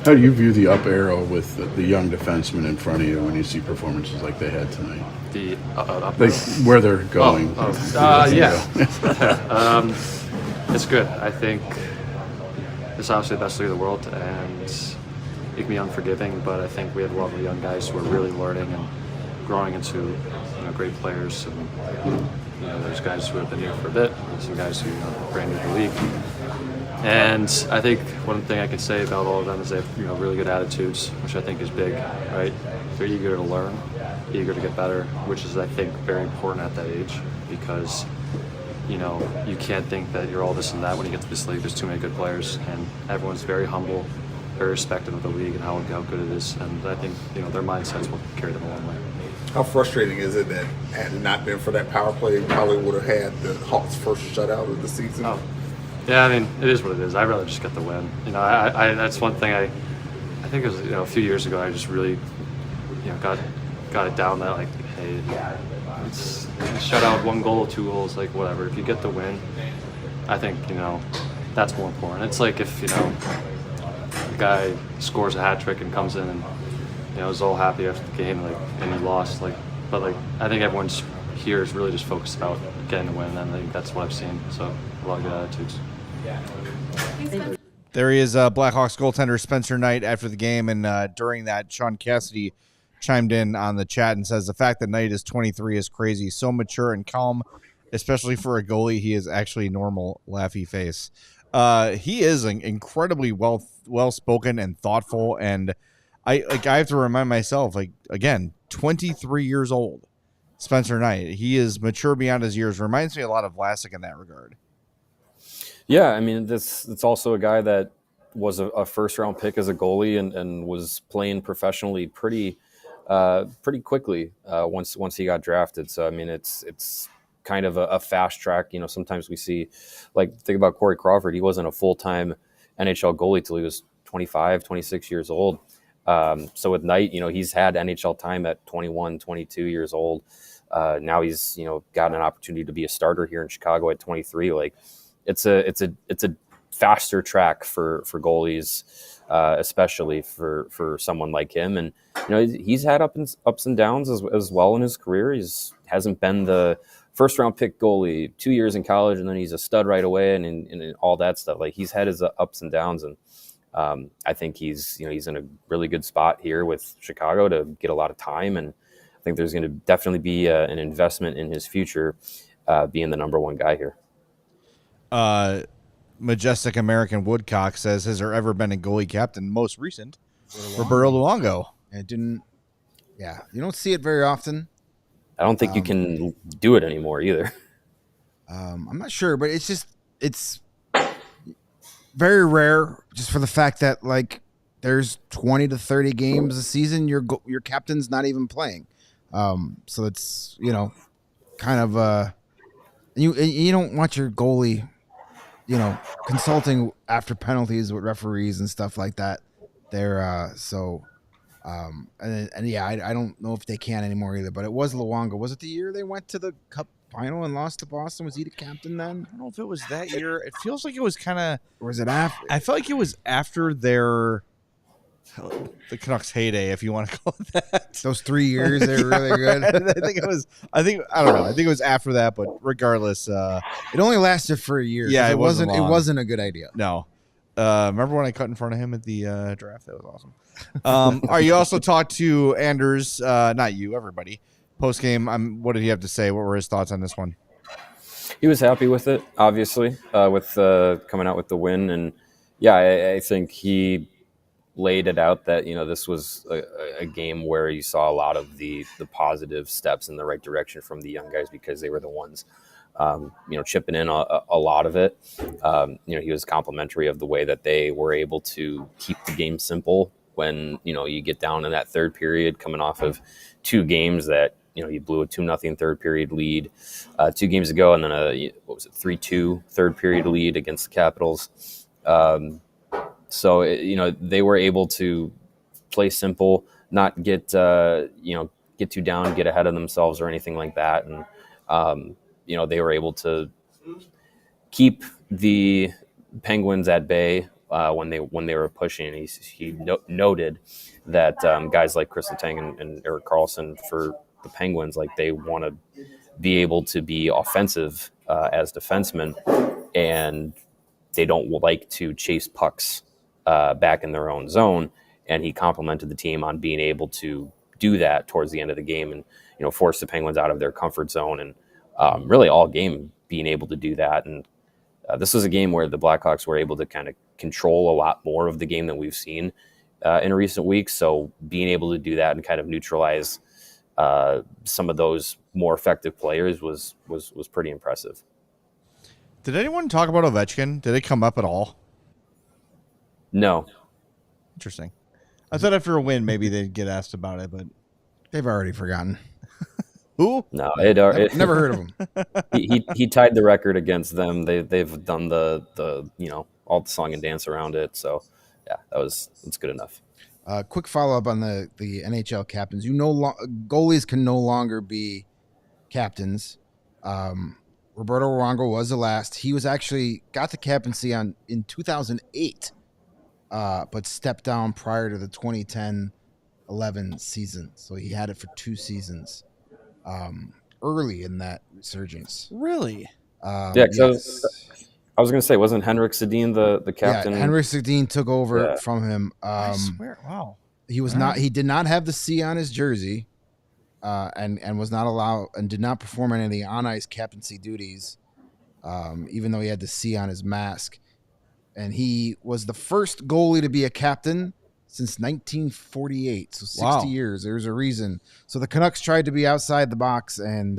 How do you view the up arrow with the young defensemen in front of you when you see performances like they had tonight? The up arrow? Where they're going. Yeah. It's good. I think it's obviously the best league in the world, and it can be unforgiving, but I think we have a lot of young guys who are really learning and growing into great players. And there's guys who have been here for a bit, some guys who are brand new to the league. And I think one thing I can say about all of them is they have really good attitudes, which I think is big, right? They're eager to learn, eager to get better, which is, I think, very important at that age, because you can't think that you're all this and that when you get to this league. There's too many good players, and everyone's very humble, very respectful of the league and how good it is. And I think their mindsets will carry them a long way. How frustrating is it that had it not been for that power play, you probably would have had the Hawks' first shutout of the season? Oh. Yeah, I mean, it is what it is. I'd rather just get the win. I that's one thing I think it was a few years ago. I just really got it down that hey, it's shut out 1 goal, 2 goals, whatever. If you get the win, I think that's more important. It's like if the guy scores a hat trick and comes in and is all happy after the game, and he lost, but but like I think everyone's here is really just focused about getting the win, and I think that's what I've seen. So a lot of good attitudes. There he is, Blackhawks goaltender Spencer Knight after the game, and during that, Sean Cassidy chimed in on the chat and says the fact that Knight is 23 is crazy. So mature and calm, especially for a goalie. He is actually normal, laughy face. He is incredibly well spoken and thoughtful, and I have to remind myself, like, again, 23 years old, Spencer Knight. He is mature beyond his years. Reminds me a lot of Vlasic in that regard. Yeah, I mean, it's also a guy that was a first-round pick as a goalie and was playing professionally pretty quickly once he got drafted. So, I mean, it's kind of a fast track. You know, sometimes we see, like, think about Corey Crawford. He wasn't a full-time NHL goalie till he was 25, 26 years old. So with Knight, you know, he's had NHL time at 21, 22 years old. Now he's, you know, got an opportunity to be a starter here in Chicago at 23. Like, it's a faster track for goalies, especially for someone like him. And, you know, he's had ups and downs as well in his career. Hasn't been the first round pick goalie 2 years in college, and then he's a stud right away, and all that stuff. Like, he's had his ups and downs, and I think he's in a really good spot here with Chicago to get a lot of time, and I think there's going to definitely be an investment in his future, being the number one guy here. Majestic American Woodcock says, has there ever been a goalie captain? Most recent, Roberto Luongo. It didn't. Yeah, you don't see it very often. I don't think you can do it anymore either. I'm not sure, but it's very rare, just for the fact that, like, there's 20 to 30 games a season your captain's not even playing. So it's, you know, kind of you don't want your goalie, you know, consulting after penalties with referees and stuff like that. They're and yeah, I don't know if they can anymore either. But it was Luongo. Was it the year they went to the Cup final and lost to Boston? Was he the captain then? I don't know if it was that year. It feels like it was kind of. Or was it after? I felt like it was after the Canucks heyday, if you want to call it that. Those 3 years, they were really good. I think it was. I don't know. I think it was after that, but regardless, it only lasted for a year. Yeah, it wasn't. It wasn't a good idea. No. Remember when I cut in front of him at the draft? That was awesome. You also talked to Anders, not you, everybody. Post game, what did he have to say? What were his thoughts on this one? He was happy with it, obviously, with coming out with the win, and yeah, I think he laid it out that, you know, this was a game where you saw a lot of the positive steps in the right direction from the young guys, because they were the ones, you know, chipping in a lot of it. You know, he was complimentary of the way that they were able to keep the game simple when, you know, you get down in that third period, coming off of two games that, you know, you blew a 2-0 third period lead 2 games ago, and then a 3-2 third period lead against the Capitals. So, you know, they were able to play simple, not get too down, get ahead of themselves or anything like that. And, you know, they were able to keep the Penguins at bay when they were pushing. He noted that guys like Chris Letang and Erik Karlsson for the Penguins, like, they want to be able to be offensive as defensemen, and they don't like to chase pucks back in their own zone. And he complimented the team on being able to do that towards the end of the game, and, you know, force the Penguins out of their comfort zone, and really all game being able to do that. And this was a game where the Blackhawks were able to kind of control a lot more of the game than we've seen in recent weeks. So being able to do that and kind of neutralize some of those more effective players was pretty impressive. Did anyone talk about Ovechkin? Did it come up at all? No. Interesting. I thought after a win, maybe they'd get asked about it, but they've already forgotten. Who? No, never heard of him. He tied the record against them. They've done the you know, all the song and dance around it. So yeah, that's good enough. Quick follow up on the NHL captains. Goalies can no longer be captains. Roberto Luongo was the last. He was actually got the captaincy in 2008, but stepped down prior to the 2010-11 season. So he had it for 2 seasons. early in that resurgence. Really? Yeah, I was going to say, wasn't Henrik Sedin the captain? Yeah, Henrik Sedin took over Yeah. from him. I swear. Wow. He was not. He did not have the C on his jersey, and was not allowed and did not perform any of the on ice captaincy duties, even though he had the C on his mask. And he was the first goalie to be a captain since 1948, so 60 years. There's a reason. So the Canucks tried to be outside the box and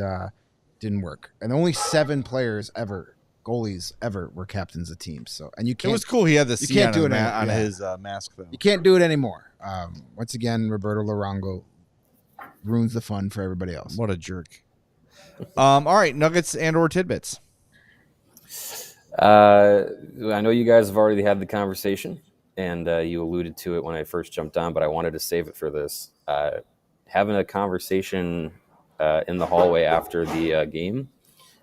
didn't work. And only 7 goalies ever were captains of teams. So, and you can't. It was cool. He had the C on his mask, though. You can't do it anymore. Once again, Roberto Luongo ruins the fun for everybody else. What a jerk. All right, Nuggets and/or tidbits. I know you guys have already had the conversation, and you alluded to it when I first jumped on, but I wanted to save it for this. Having a conversation in the hallway after the game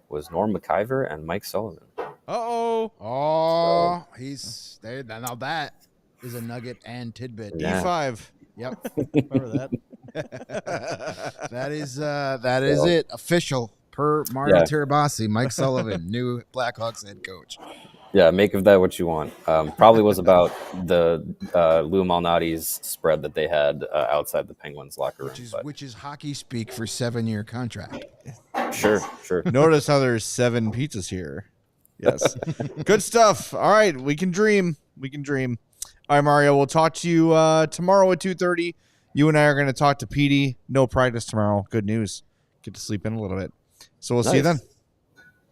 was Norm McIver and Mike Sullivan. Oh, he's there. Now that is a nugget and tidbit. Yeah. E5. Yep. Remember that? That is it. Official per Mario Tirabassi, Mike Sullivan, new Blackhawks head coach. Yeah, make of that what you want. Probably was about the Lou Malnati's spread that they had outside the Penguins locker room. Which is hockey speak for 7-year contract. Sure. Notice how there's 7 pizzas here. Yes. Good stuff. All right, we can dream. All right, Mario, we'll talk to you tomorrow at 2:30. You and I are going to talk to Petey. No practice tomorrow. Good news. Get to sleep in a little bit. So we'll see you then.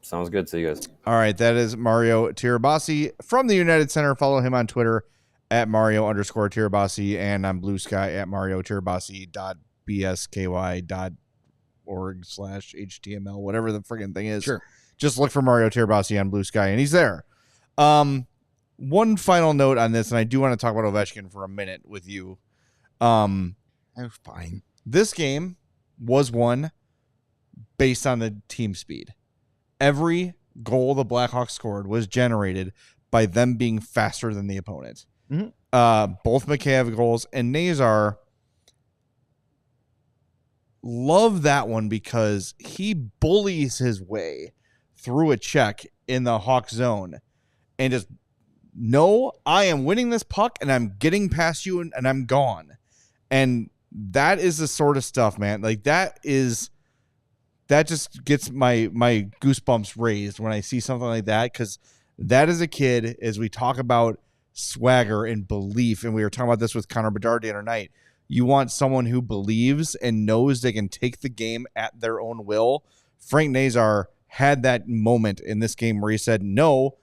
Sounds good. See you guys. All right, that is Mario Tirabassi from the United Center. Follow him on Twitter at Mario_Tirabassi and on Blue Sky at MarioTirabassi.bsky.org/HTML, whatever the friggin' thing is. Sure. Just look for Mario Tirabassi on Blue Sky, and he's there. One final note on this, and I do want to talk about Ovechkin for a minute with you. I'm fine. This game was won based on the team speed. Every goal the Blackhawks scored was generated by them being faster than the opponent. Mm-hmm. Both Mikheyev goals and Nazar, love that one because he bullies his way through a check in the Hawk zone and just, no, I am winning this puck and I'm getting past you and I'm gone. And that is the sort of stuff, man. Like that just gets my goosebumps raised when I see something like that, because that is a kid, as we talk about swagger and belief, and we were talking about this with Connor Bedard the other night, you want someone who believes and knows they can take the game at their own will. Frank Nazar had that moment in this game where he said, no,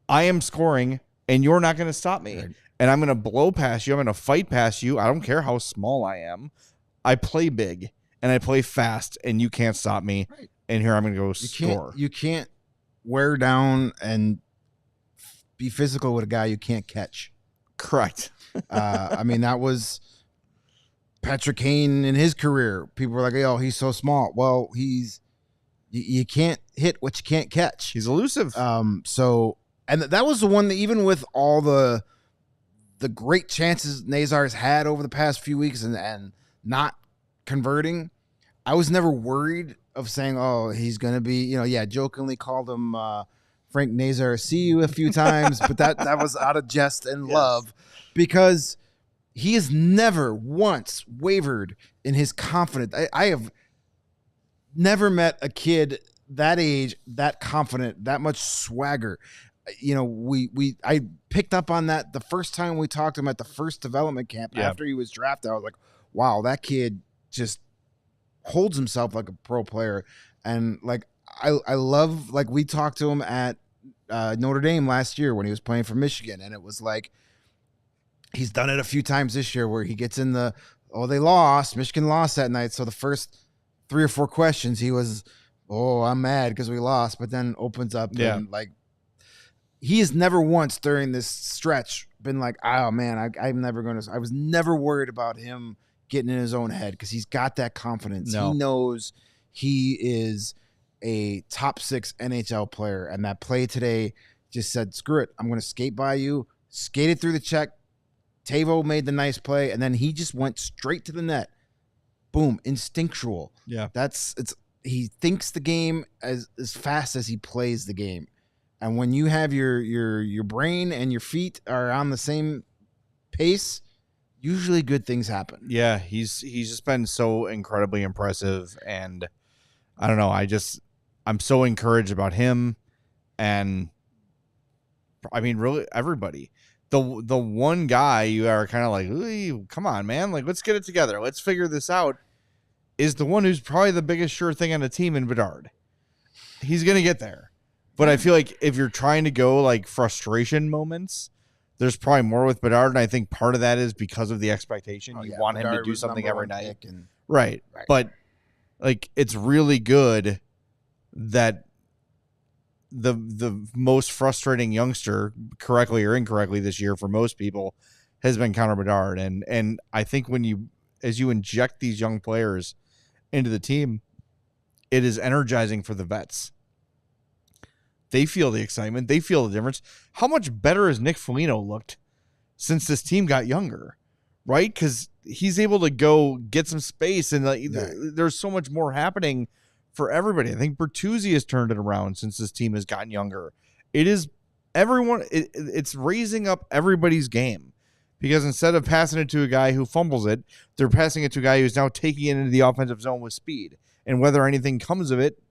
I am scoring and you're not going to stop me. Right. And I'm going to blow past you. I'm going to fight past you. I don't care how small I am. I play big. And I play fast, and you can't stop me. Right. And here I'm going to go score. You can't wear down and be physical with a guy you can't catch. Correct. I mean, that was Patrick Kane in his career. People were like, "Oh, he's so small." Well, you can't hit what you can't catch. He's elusive. So, and that was the one that, even with all the great chances Nazar's had over the past few weeks and not converting, I was never worried of saying, oh, he's going to be, jokingly called him Frank Nazar, see you a few times, but that was out of jest and love, because he has never once wavered in his confidence. I have never met a kid that age, that confident, that much swagger. I picked up on that the first time we talked to him at the first development camp after he was drafted. I was like, wow, that kid just holds himself like a pro player. And like I love, like, we talked to him at Notre Dame last year when he was playing for Michigan, and it was like he's done it a few times this year where he gets in they lost, Michigan lost that night, so the first 3 or 4 questions he was, I'm mad because we lost, but then opens up and like, he has never once during this stretch been like, oh man, I was never worried about him getting in his own head, because he's got that confidence. No. He knows he is a top 6 NHL player, and that play today just said, screw it, I'm going to skate by you, skated through the check. Tavo made the nice play, and then he just went straight to the net boom, instinctual. Yeah. He thinks the game as fast as he plays the game. And when you have your brain and your feet are on the same pace, usually good things happen. Yeah, he's just been so incredibly impressive, and I don't know, I'm so encouraged about him, and I mean really everybody. The one guy you are kind of like, "Ooh, come on, man, like let's get it together. Let's figure this out," is the one who's probably the biggest sure thing on the team in Bedard. He's going to get there. But I feel like if you're trying to go like frustration moments, there's probably more with Bedard, and I think part of that is because of the expectation. You want him to do something every night. Right. But like it's really good that the most frustrating youngster, correctly or incorrectly this year for most people, has been Connor Bedard. And I think as you inject these young players into the team, it is energizing for the vets. They feel the excitement. They feel the difference. How much better has Nick Foligno looked since this team got younger, right? Because he's able to go get some space, and there's so much more happening for everybody. I think Bertuzzi has turned it around since this team has gotten younger. It is everyone. It's raising up everybody's game, because instead of passing it to a guy who fumbles it, they're passing it to a guy who's now taking it into the offensive zone with speed. And whether anything comes of it,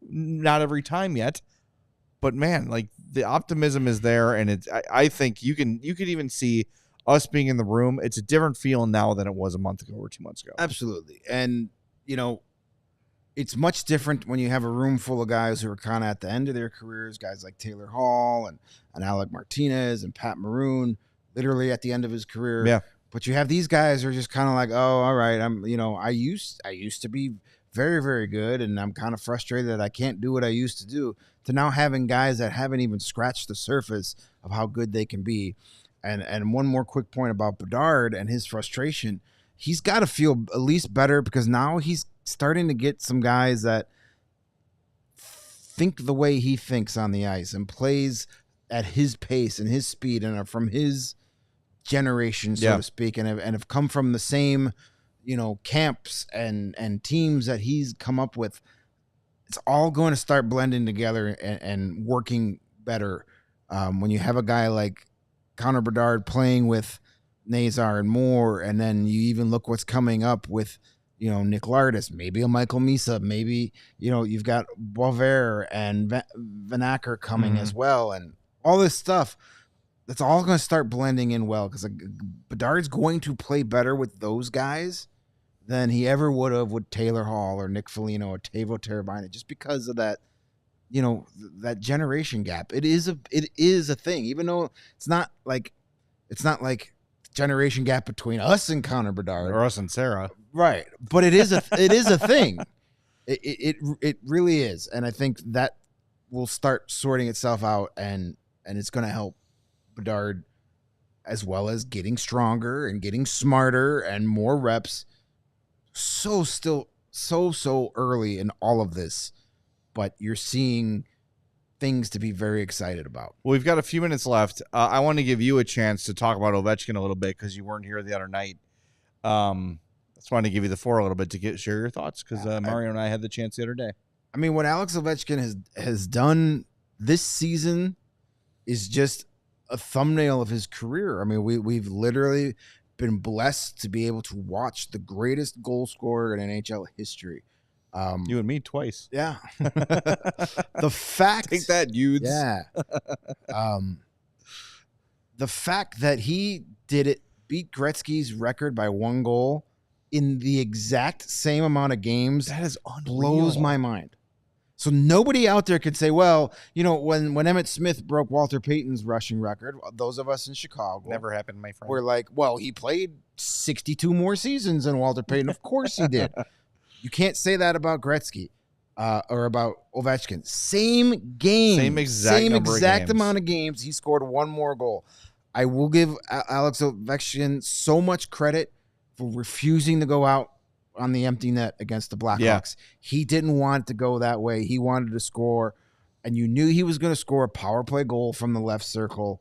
not every time yet. But man, like the optimism is there, and I think you could even see us being in the room. It's a different feeling now than it was a month ago or 2 months ago. Absolutely. And it's much different when you have a room full of guys who are kind of at the end of their careers, guys like Taylor Hall and Alec Martinez and Pat Maroon, literally at the end of his career. Yeah. But you have these guys who are just kind of like, oh, all right, I used to be very, very good, and I'm kind of frustrated that I can't do what I used to do, to now having guys that haven't even scratched the surface of how good they can be. And one more quick point about Bedard and his frustration. He's got to feel at least better, because now he's starting to get some guys that think the way he thinks on the ice and plays at his pace and his speed and are from his generation, so to speak, and have come from the same camps and teams that he's come up with. It's all going to start blending together and working better when you have a guy like Connor Bedard playing with Nazar and Moore, and then you even look what's coming up with Nick Lardis, maybe a Michael Misa, maybe you've got Boisvert and Vanacker coming as well, and all this stuff. That's all going to start blending in well, because Bedard's going to play better with those guys than he ever would have with Taylor Hall or Nick Foligno or Teuvo Teravainen, just because of that, that generation gap. It is a thing, even though it's not like generation gap between us and Connor Bedard or us and Sarah, right? But it is a thing. It really is, and I think that will start sorting itself out, and it's going to help Bedard, as well as getting stronger and getting smarter and more reps. Still so early in all of this, but you're seeing things to be very excited about. Well, we've got a few minutes left. I want to give you a chance to talk about Ovechkin a little bit, because you weren't here the other night. Just wanted to give you the floor a little bit to share your thoughts, because Mario and I had the chance the other day. I mean, what Alex Ovechkin has done this season is just a thumbnail of his career. I mean, we've literally been blessed to be able to watch the greatest goal scorer in NHL history. You and me twice. Yeah. The fact, take that, dudes. Yeah. The fact that he beat Gretzky's record by 1 goal in the exact same amount of games, that is unreal. Blows my mind. So nobody out there could say, well, when Emmett Smith broke Walter Payton's rushing record, those of us in Chicago, never happened, my friend. We're like, well, he played 62 more seasons than Walter Payton. Of course he did. You can't say that about Gretzky or about Ovechkin. Same game. Same exact amount of games. He scored 1 more goal. I will give Alex Ovechkin so much credit for refusing to go out on the empty net against the Blackhawks. Yeah. He didn't want it to go that way. He wanted to score, and you knew he was going to score a power play goal from the left circle.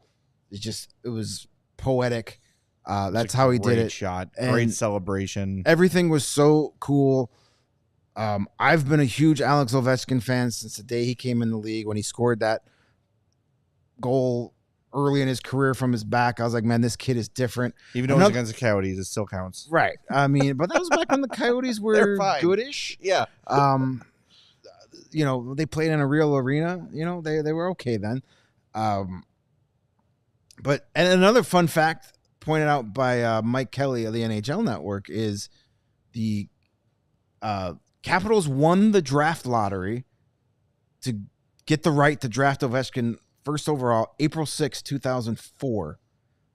It was poetic. That's how he did it. Shot, And great celebration. Everything was so cool. I've been a huge Alex Ovechkin fan since the day he came in the league. When he scored that goal early in his career from his back, I was like, man, this kid is different. Even though it's against the Coyotes, it still counts. Right. I mean, but that was back when the Coyotes were goodish. Yeah. You know, they played in a real arena. You know, they were okay then. But and another fun fact pointed out by Mike Kelly of the NHL Network is the Capitals won the draft lottery to get the right to draft Ovechkin first overall, April 6, 2004.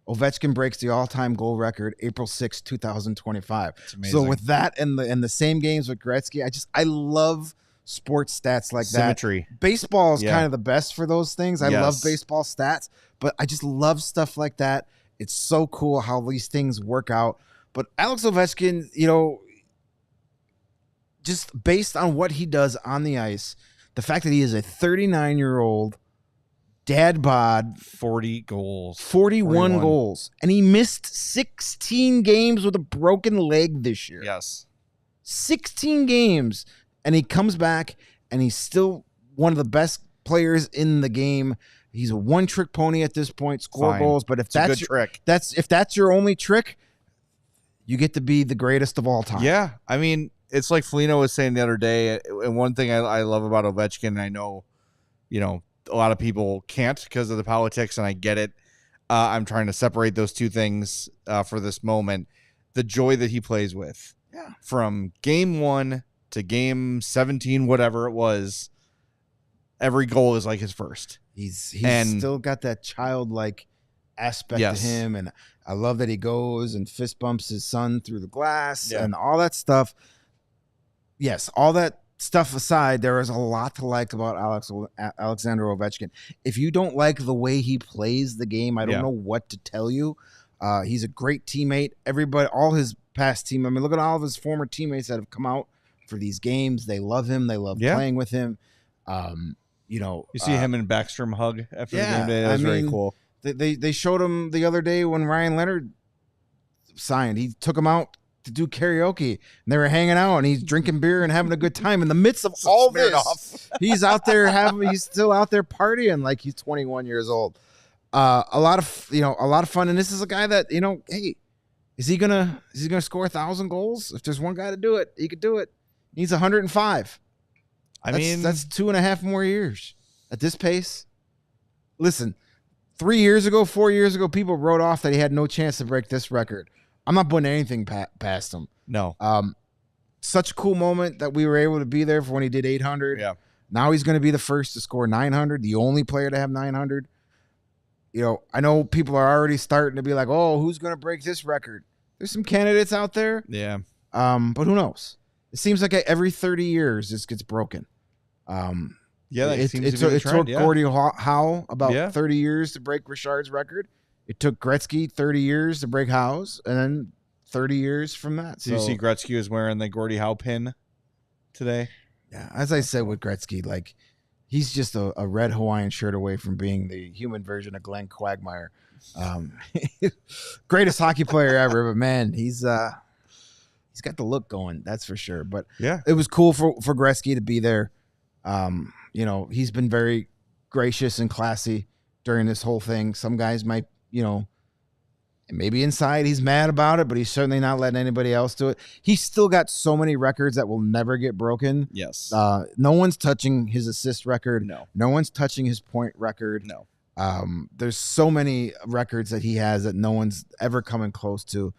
Ovechkin breaks the all-time goal record April 6, 2025. So with that and the same games with Gretzky, I love sports stats like Symmetry. that. Baseball is kind of the best for those things. I love Yes. baseball stats, but I just love stuff like that. It's so cool how these things work out. But Alex Ovechkin, you know, just based on what he does on the ice, the fact that he is a 39-year-old dad bod, 40 goals. 41 goals, and he missed 16 games with a broken leg this year. Yes. 16 games, and he comes back, and he's still one of the best players in the game. He's a one-trick pony at this point, score goals, but if It's a good trick. if that's your only trick, you get to be the greatest of all time. Yeah. I mean, it's like Foligno was saying the other day, and one thing I love about Ovechkin, and I know, you know, a lot of people can't because of the politics, and I get it. I'm trying to separate those two things for this moment. The joy that he plays with. Yeah. From game 1 to game 17, whatever it was, every goal is like his first. He's still got that childlike aspect to him, and I love that he goes and fist bumps his son through the glass and all that stuff. Yes, all that stuff aside, there is a lot to like about Alexander Ovechkin. If you don't like the way he plays the game, I don't know what to tell you. He's a great teammate. Everybody, all his past team. I mean, look at all of his former teammates that have come out for these games. They love him. They love playing with him. You know, you see him and Backstrom hug after the game day. That was very cool. They showed him the other day when Ryan Leonard signed. He took him out to do karaoke, and they were hanging out, and he's drinking beer and having a good time in the midst of all this. He's out there he's still out there partying like he's 21 years old. A lot of fun. And this is a guy that, you know, hey, is he gonna score 1,000 goals? If there's one guy to do it, he could do it. He needs 105. That's 2.5 more years at this pace. Listen, 4 years ago, people wrote off that he had no chance to break this record. I'm not putting anything past him. No. Such a cool moment that we were able to be there for when he did 800. Yeah. Now he's going to be the first to score 900, the only player to have 900. You know, I know people are already starting to be like, oh, who's going to break this record? There's some candidates out there. Yeah. But who knows? It seems like every 30 years this gets broken. It took Gordie Howe about 30 years to break Richard's record. It took Gretzky 30 years to break Howe's, and then 30 years from that. Did you see Gretzky was wearing the Gordie Howe pin today? Yeah, as I said with Gretzky, like he's just a red Hawaiian shirt away from being the human version of Glenn Quagmire. Greatest hockey player ever, but man, he's got the look going, that's for sure. But yeah, it was cool for Gretzky to be there. You know, he's been very gracious and classy during this whole thing. Some guys might, you know, maybe inside he's mad about it, but he's certainly not letting anybody else do it. He's still got so many records that will never get broken. Yes. No one's touching his assist record. No one's touching his point record. No. There's so many records that he has that no one's ever coming close to.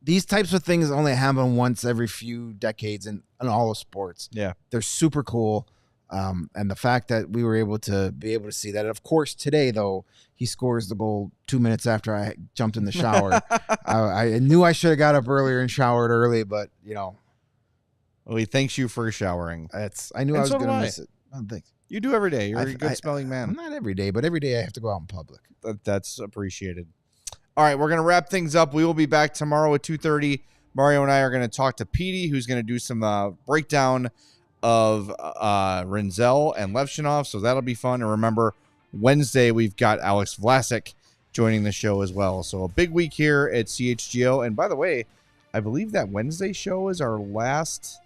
These types of things only happen once every few decades in all of sports. Yeah. They're super cool. And the fact that we were able to see that. Of course, today, though, he scores the goal 2 minutes after I jumped in the shower. I knew I should have got up earlier and showered early, but, you know. Well, he thanks you for showering. I knew I was going to miss it. Oh, thanks. You do every day. You're a good-smelling man. Not every day, but every day I have to go out in public. That's appreciated. All right, we're going to wrap things up. We will be back tomorrow at 2:30. Mario and I are going to talk to Petey, who's going to do some breakdown of Renzel and Levshinov, so that'll be fun. And remember, Wednesday we've got Alex Vlasic joining the show as well. So a big week here at CHGO. And by the way, I believe that Wednesday show is our last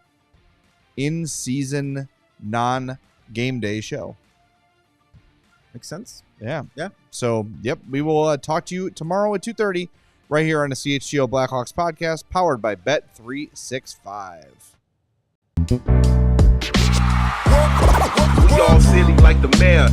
in-season non-game day show. Makes sense. Yeah. Yeah. So, yep, we will talk to you tomorrow at 2:30 right here on the CHGO Blackhawks podcast, powered by Bet365. We all silly like the mayor.